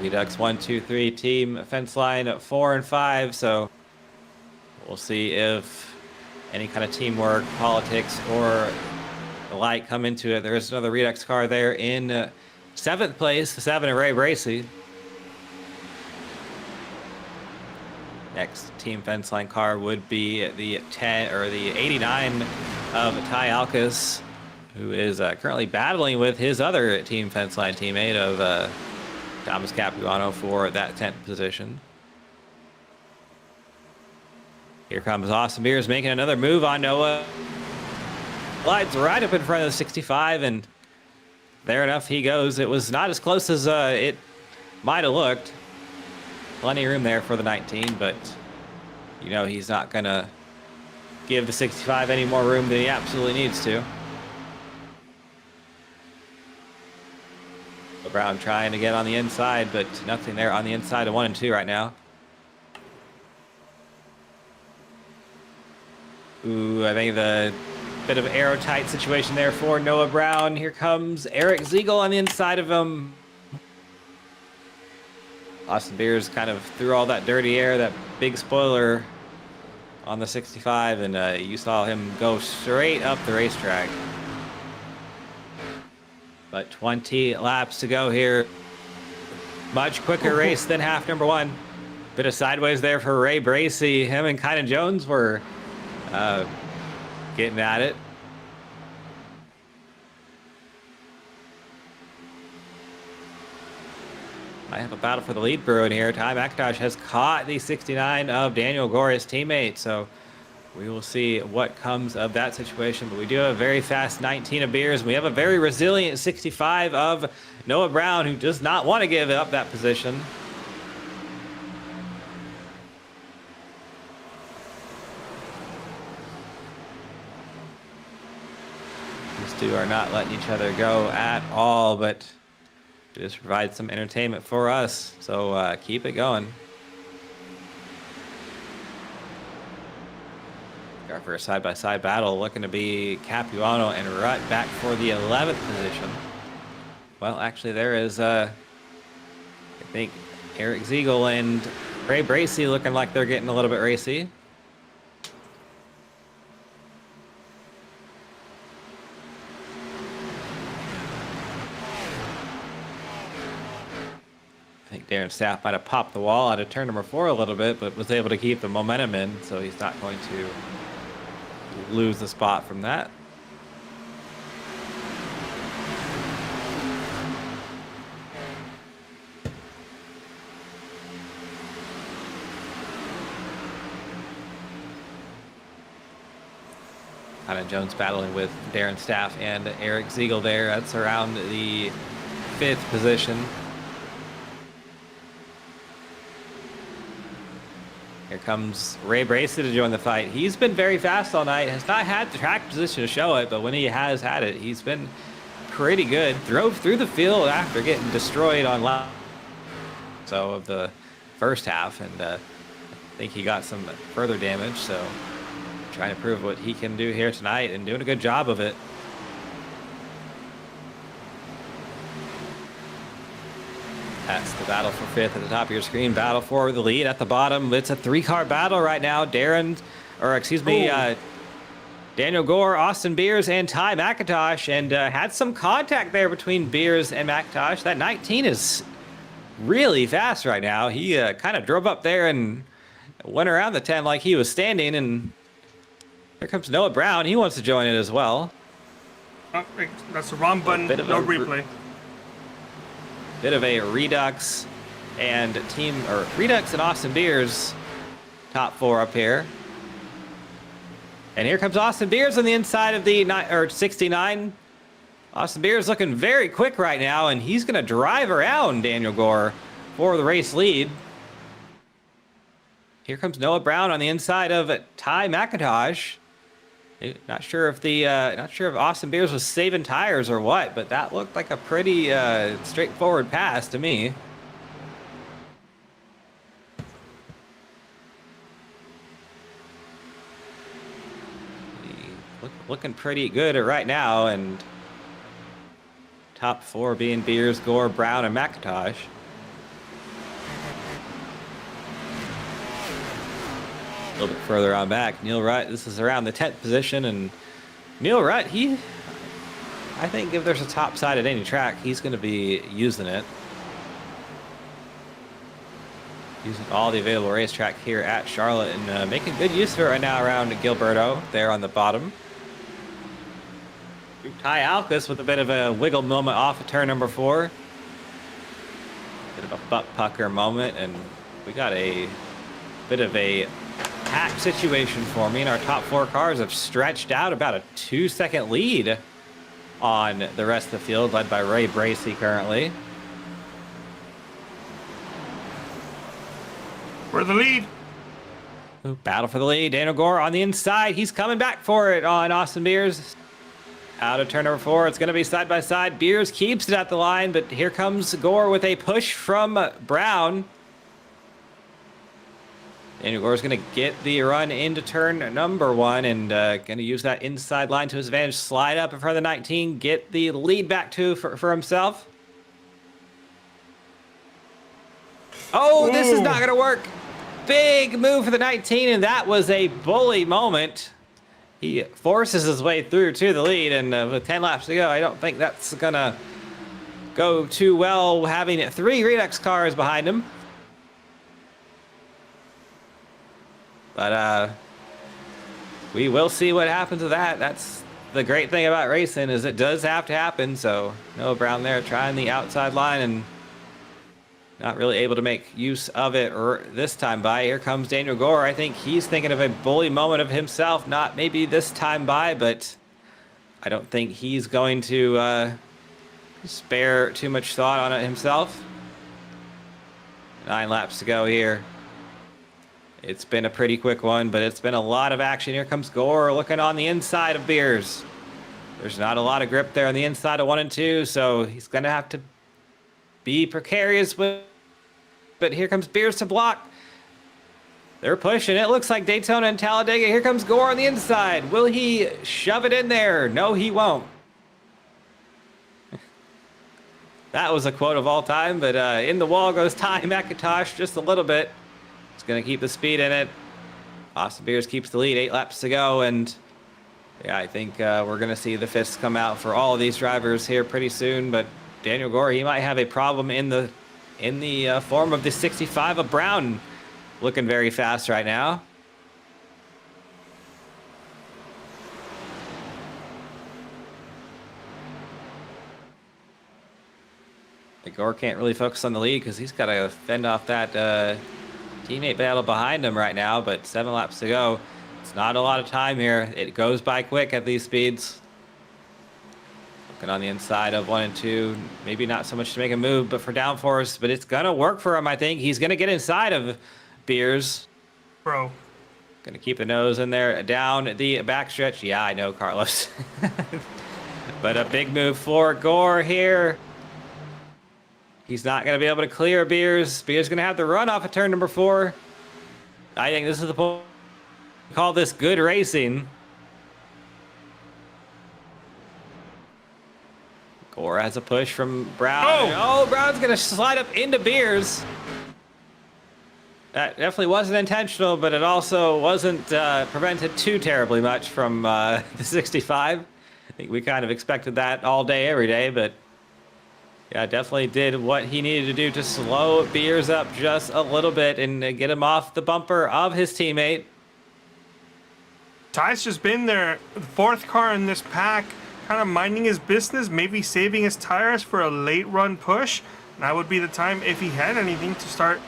Redux 1, 2, 3 team fence line 4 and 5. So we'll see if any kind of teamwork, politics, or the like come into it. There is another Redux car there in 7th place, the 7 of Ray Bracey. Next team fence line car would be the 10 or the 89 of Ty Alcas, who is currently battling with his other team fence line teammate of Thomas Capuano for that 10th position. Here comes Austin Beers making another move on Noah. Slides right up in front of the 65, and there enough he goes. It was not as close as it might have looked. Plenty of room there for the 19, but you know he's not going to give the 65 any more room than he absolutely needs to. Brown trying to get on the inside, but nothing there on the inside of 1 and 2 right now. Ooh, I think the bit of aerotight situation there for Noah Brown. Here comes Eric Ziegel on the inside of him. Austin Beers kind of threw all that dirty air, that big spoiler on the 65, and you saw him go straight up the racetrack. But 20 laps to go here. Much quicker race than half number 1. Bit of sideways there for Ray Bracey. Him and Kynan Jones were getting at it. Might have a battle for the lead brewing here. Ty McIntosh has caught the 69 of Daniel Gore, his teammate. So we will see what comes of that situation, but we do have a very fast 19 of Beers. We have a very resilient 65 of Noah Brown, who does not want to give up that position. These 2 are not letting each other go at all, but just provide some entertainment for us. So keep it going. For a side-by-side battle, looking to be Capuano and Rutt back for the 11th position. Well, actually, there is, I think, Eric Ziegel and Ray Bracey looking like they're getting a little bit racy. I think Darren Staff might have popped the wall out of turn number 4 a little bit, but was able to keep the momentum in, so he's not going to lose the spot from that. Hannah Jones battling with Darren Staff and Eric Ziegel there. That's around the 5th position. Here comes Ray Bracey to join the fight. He's been very fast all night. Has not had the track position to show it, but when he has had it, he's been pretty good. Drove through the field after getting destroyed on lap of the first half, and I think he got some further damage. So trying to prove what he can do here tonight and doing a good job of it. That's the battle for 5th at the top of your screen. Battle for the lead at the bottom. It's a 3-car battle right now. Daniel Gore, Austin Beers, and Ty McIntosh. And had some contact there between Beers and McIntosh. That 19 is really fast right now. He kind of drove up there and went around the 10 like he was standing. And here comes Noah Brown. He wants to join it as well. Oh, that's the wrong button. No replay. Bit of a Redux and Redux and Austin Beers top 4 up here. And here comes Austin Beers on the inside of the 69. Austin Beers looking very quick right now, and he's going to drive around Daniel Gore for the race lead. Here comes Noah Brown on the inside of Ty McIntosh. Not sure if Austin Beers was saving tires or what, but that looked like a pretty straightforward pass to me. Looking pretty good right now, and top 4 being Beers, Gore, Brown, and McIntosh. A little bit further on back, Neil Rutt, this is around the 10th position, and Neil Rutt, I think if there's a top side at any track, he's going to be using it. Using all the available racetrack here at Charlotte, and making good use of it right now around Gilberto there on the bottom. Ty Alkus with a bit of a wiggle moment off of turn number 4. Bit of a butt pucker moment, and we got a bit of a hack situation for me, and our top 4 cars have stretched out about a 2-second lead on the rest of the field, led by Ray Bracey currently. For the lead. Battle for the lead. Daniel Gore on the inside. He's coming back for it on Austin Beers. Out of turn number 4. It's going to be side by side. Beers keeps it at the line, but here comes Gore with a push from Brown. Daniel Gore's going to get the run into turn number 1 and going to use that inside line to his advantage. Slide up in front of the 19. Get the lead back for himself. Oh, this is not going to work. Big move for the 19, and that was a bully moment. He forces his way through to the lead, and with 10 laps to go, I don't think that's going to go too well, having 3 Redux cars behind him. But we will see what happens with that. That's the great thing about racing, is it does have to happen. So Noah Brown there trying the outside line and not really able to make use of it this time by. Here comes Daniel Gore. I think he's thinking of a bully moment of himself. Not maybe this time by, but I don't think he's going to spare too much thought on it himself. 9 laps to go here. It's been a pretty quick one, but it's been a lot of action. Here comes Gore looking on the inside of Beers. There's not a lot of grip there on the inside of 1 and 2, so he's going to have to be precarious with. But here comes Beers to block. They're pushing. It looks like Daytona and Talladega. Here comes Gore on the inside. Will he shove it in there? No, he won't. That was a quote of all time, but in the wall goes Ty McIntosh just a little bit. It's going to keep the speed in it. Austin Beers keeps the lead, 8 laps to go, and yeah, I think we're going to see the fists come out for all of these drivers here pretty soon. But Daniel Gore, he might have a problem in the form of the 65 of Brown, looking very fast right now. Gore can't really focus on the lead because he's got to fend off that teammate battle behind him right now, but 7 laps to go. It's not a lot of time here. It goes by quick at these speeds. Looking on the inside of 1 and 2. Maybe not so much to make a move, but for downforce. But it's going to work for him, I think. He's going to get inside of Beers. Bro. Going to keep the nose in there. Down the backstretch. Yeah, I know, Carlos. But a big move for Gore here. He's not going to be able to clear Beers. Beers going to have to run off of turn number 4. I think this is the point. Call this good racing. Gore has a push from Brown. Oh, Brown's going to slide up into Beers. That definitely wasn't intentional, but it also wasn't prevented too terribly much from the 65. I think we kind of expected that all day, every day, but yeah, definitely did what he needed to do to slow Beers up just a little bit and get him off the bumper of his teammate. Ty's just been there, the 4th car in this pack, kind of minding his business, maybe saving his tires for a late run push. That would be the time, if he had anything, to start,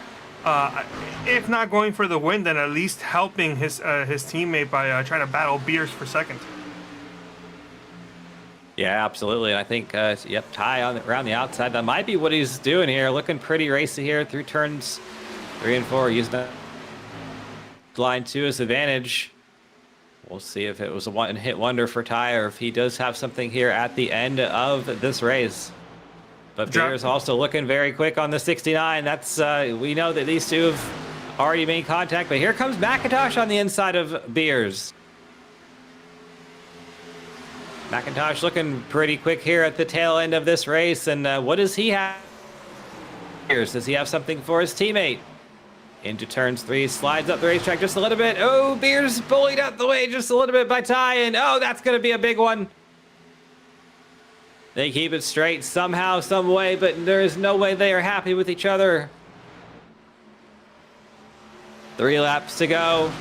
if not going for the win, then at least helping his teammate by trying to battle Beers for second. Yeah, absolutely. And I think, yep, Ty around the outside. That might be what he's doing here. Looking pretty racy here through turns 3 and 4. Using that line 2 as advantage. We'll see if it was a one-hit wonder for Ty or if he does have something here at the end of this race. But Beers also looking very quick on the 69. That's we know that these two have already made contact. But here comes McIntosh on the inside of Beers. McIntosh looking pretty quick here at the tail end of this race. And what does he have? Does he have something for his teammate? Into turns 3, slides up the racetrack just a little bit. Oh, Beers bullied out the way just a little bit by Ty. And oh, that's going to be a big one. They keep it straight somehow, some way, but there is no way they are happy with each other. 3 laps to go.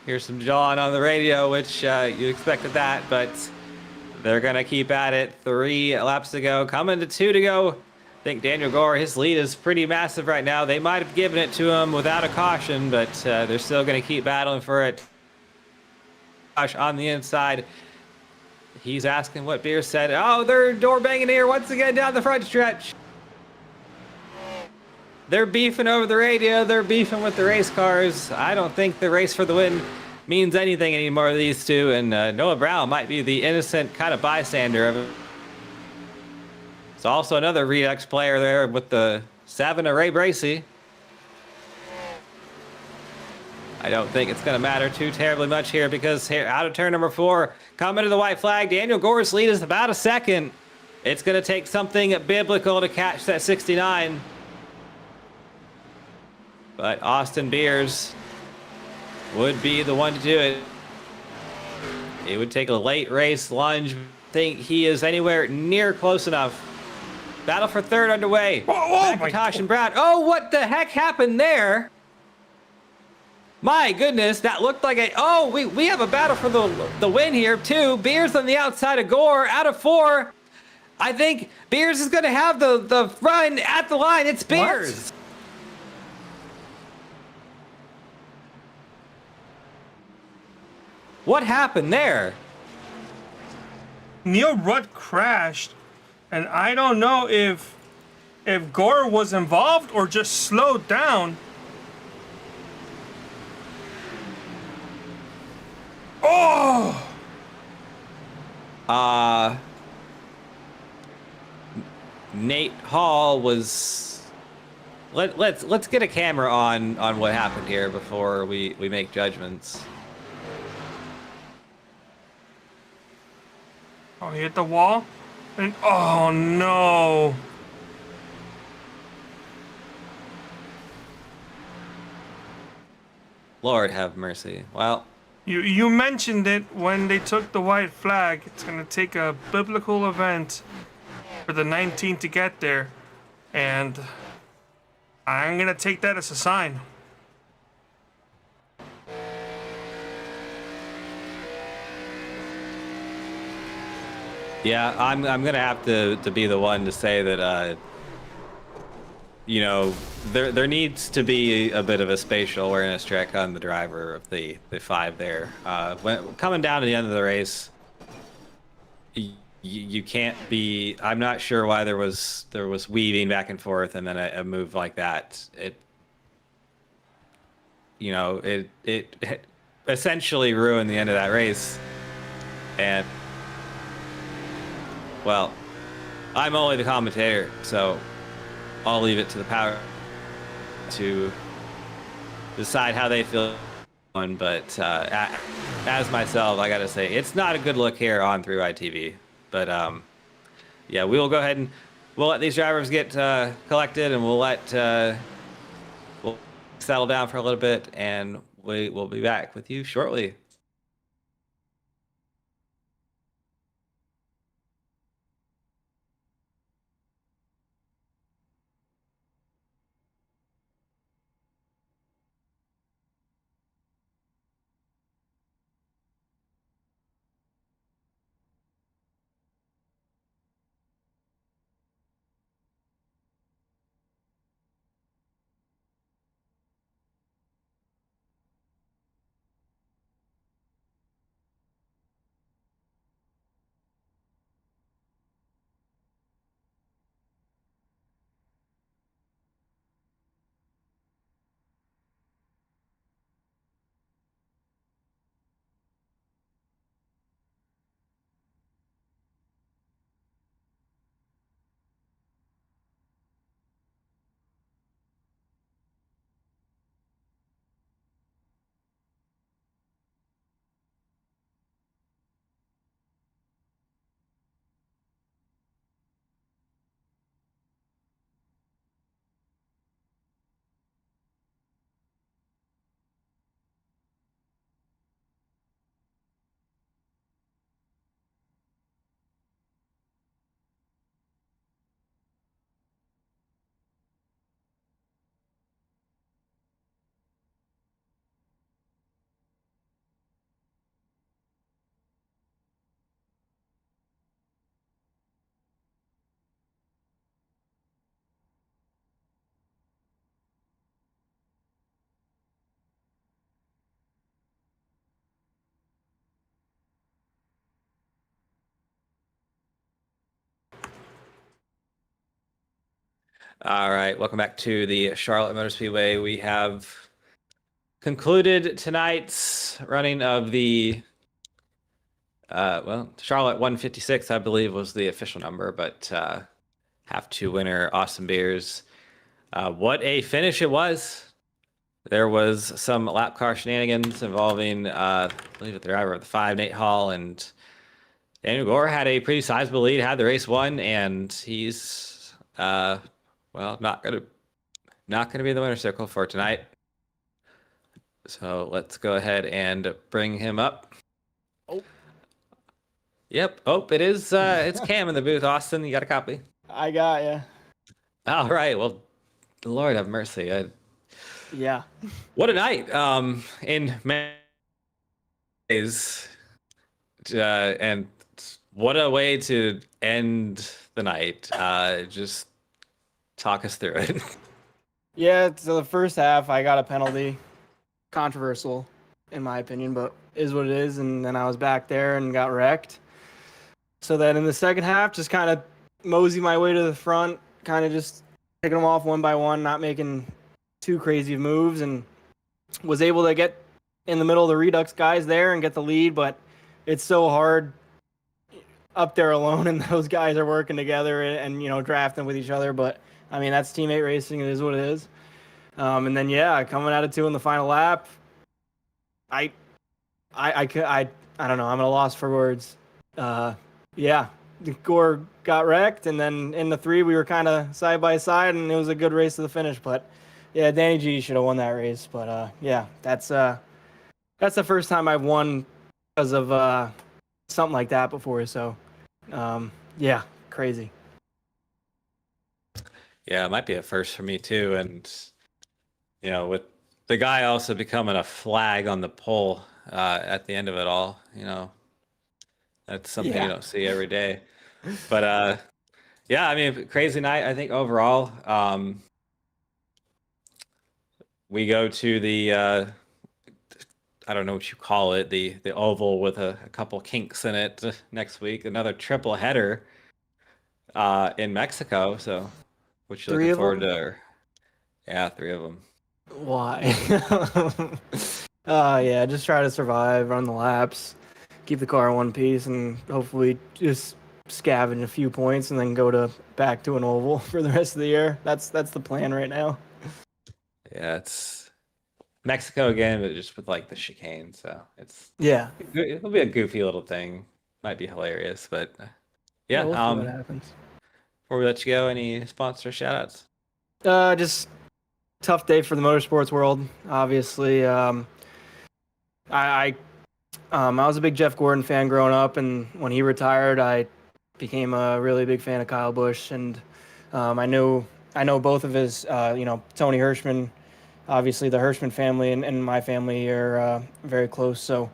Here's some John on the radio, which you expected that, but they're going to keep at it. 3 laps to go. Coming to 2 to go. I think Daniel Gore, his lead is pretty massive right now. They might have given it to him without a caution, but they're still going to keep battling for it. Josh on the inside. He's asking what Beers said. Oh, they're door banging here once again down the front stretch. They're beefing over the radio. They're beefing with the race cars. I don't think the race for the win means anything anymore, these two. And Noah Brown might be the innocent kind of bystander of it. It's also another Redux player there with the 7 of Ray Bracey. I don't think it's going to matter too terribly much here because here out of turn number 4, coming to the white flag, Daniel Gore's lead is about a second. It's going to take something biblical to catch that 69. But Austin Beers would be the one to do it. It would take a late race lunge. I think he is anywhere near close enough. Battle for 3rd underway. McIntosh and Brown. Oh, what the heck happened there? My goodness, that looked like a... Oh, we have a battle for the win here, too. Beers on the outside of Gore, out of 4. I think Beers is going to have the run at the line. It's Beers. What happened there? Neil Rudd crashed, and I don't know if Gore was involved or just slowed down. Oh! Nate Hall was... Let's get a camera on what happened here before we make judgments. Oh, he hit the wall? And oh no! Lord have mercy. Well... You mentioned it when they took the white flag. It's gonna take a biblical event for the 19 to get there, and I'm gonna take that as a sign. Yeah, I'm gonna have to be the one to say that there needs to be a bit of a spatial awareness check on the driver of the 5 there. When coming down to the end of the race, you can't be. I'm not sure why there was weaving back and forth and then a move like that. It essentially ruined the end of that race. And well, I'm only the commentator, so I'll leave it to the power to decide how they feel. But as myself, I gotta say it's not a good look here on 3Y TV. But yeah, we will go ahead and we'll let these drivers get collected, and we'll settle down for a little bit, and we will be back with you shortly. All right, welcome back to the Charlotte Motor Speedway. We have concluded tonight's running of the Charlotte 156, I believe, was the official number, but half 2 winner Austin Beers. What a finish it was. There was some lap car shenanigans involving, I believe, the driver of the 5, Nate Hall, and Daniel Gore had a pretty sizable lead, had the race won, and he's not gonna be the winner's circle for tonight. So let's go ahead and bring him up. Oh. Yep. Oh, it is. It's Cam in the booth. Austin, you got a copy? I got ya. All right. Well, Lord have mercy. Yeah. What a night. In many ways, and what a way to end the night. Just talk us through it. Yeah, so the first half I got a penalty. Controversial, in my opinion, but is what it is. And then I was back there and got wrecked. So then in the second half, just kind of mosey my way to the front, kind of just picking them off one by one, not making too crazy moves, and was able to get in the middle of the Redux guys there and get the lead. But it's so hard up there alone, and those guys are working together and drafting with each other. But I mean, that's teammate racing. It is what it is. And then coming out of 2 in the final lap, I don't know. I'm at a loss for words. Gore got wrecked, and then in the 3 we were kind of side by side, and it was a good race to the finish. But yeah, Danny G should have won that race. But that's the first time I've won because of something like that before. So crazy. Yeah, it might be a first for me too. And with the guy also becoming a flag on the pole at the end of it all, that's something you don't see every day. But I mean, crazy night, I think, overall. we go to the I don't know what you call it, the oval with a couple kinks in it next week. Another triple header in Mexico. So, which you're Three looking of forward them? to? Yeah, three of them. Why? Yeah, just try to survive, run the laps, keep the car in one piece, and hopefully just scavenge a few points and then go to back to an oval for the rest of the year. That's the plan right now. Yeah, it's Mexico again, but just with like the chicane. So Yeah. it'll be a goofy little thing. Might be hilarious, but Yeah, yeah. we'll see what happens. Before we let you go, any sponsor shout outs? Just tough day for the motorsports world. Obviously, I I was a big Jeff Gordon fan growing up, and when he retired, I became a really big fan of Kyle Busch, and I know both of his, Tony Hirschman, obviously the Hirschman family and my family are very close, so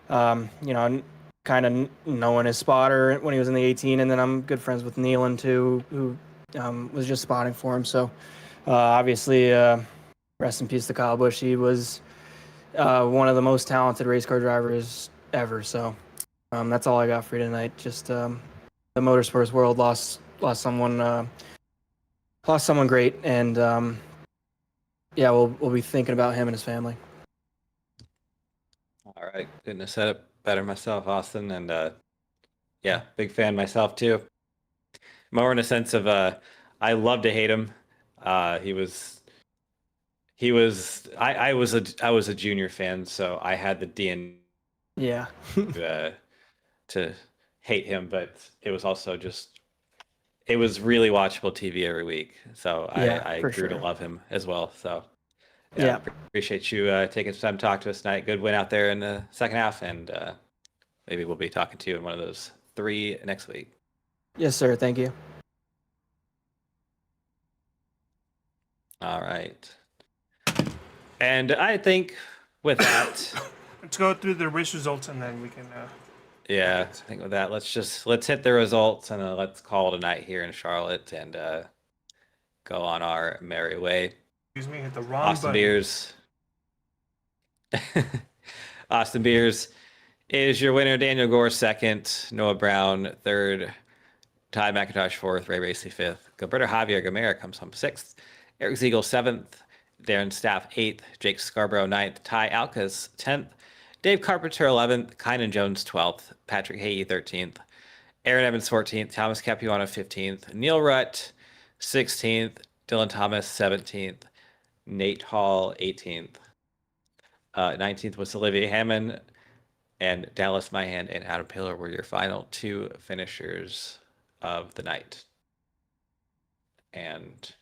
kind of knowing his spotter when he was in the 18, and then I'm good friends with Nealon too, who was just spotting for him. So obviously, rest in peace to Kyle Busch. He was one of the most talented race car drivers ever. So that's all I got for you tonight. Just the motorsports world lost someone great, and yeah, we'll be thinking about him and his family. All right, couldn't have said it better myself, Austin, and yeah, big fan myself too. More in a sense of I love to hate him. He was I was a junior fan, so I had the DNA Yeah. to hate him, but it was also just it was really watchable TV every week. So Yeah, I for grew to sure. love him as well. So Yeah. appreciate you taking some time to talk to us tonight. Good win out there in the second half, and maybe we'll be talking to you in one of those three next week. Yes, sir. Thank you. All right. And I think with that, Let's go through the race results and then we can. yeah, I think with that, let's hit the results and let's call it a night here in Charlotte and go on our merry way. Excuse me, hit the wrong Austin button. Beers. Austin Beers is your winner. Daniel Gore second, Noah Brown third, Ty McIntosh fourth, Ray Racey fifth, Gilberto Javier Gamera comes home sixth, Eric Ziegel seventh, Darren Staff eighth, Jake Scarborough ninth, Ty Alcas 10th, Dave Carpenter 11th, Kynan Jones 12th, Patrick Hayey 13th, Aaron Evans 14th, Thomas Capuano 15th, Neil Rutt 16th, Dylan Thomas 17th, Nate Hall 18th. 19th was Olivia Hammond, and Dallas Myhan and Adam Pillar were your final two finishers of the night. And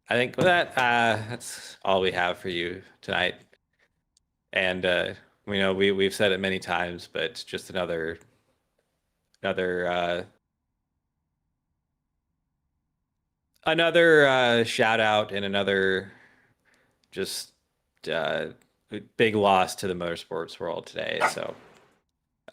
I think with that, that's all we have for you tonight. And we know we've said it many times, but just another shout out and another just big loss to the motorsports world today. So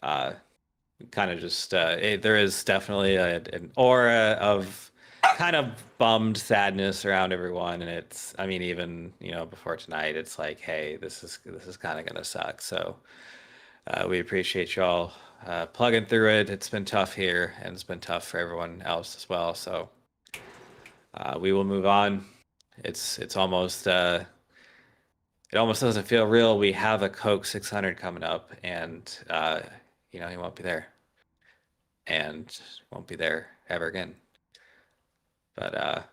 kind of just there is definitely an aura of kind of bummed sadness around everyone, and it's I mean even before tonight it's like, hey, this is kind of gonna suck. So we appreciate y'all plugging through it. It's been tough here, and it's been tough for everyone else as well. So we will move on. It's almost it almost doesn't feel real. We have a Coke 600 coming up, and he won't be there, and won't be there ever again. But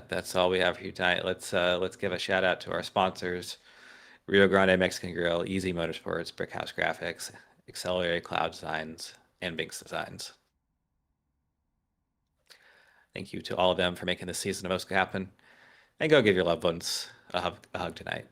that's all we have for you tonight. Let's give a shout out to our sponsors: Rio Grande Mexican Grill, Easy Motorsports, Brickhouse Graphics, Accelerated Cloud Designs, and Binks Designs. Thank you to all of them for making this season of OSCA happen. And go give your loved ones a hug tonight.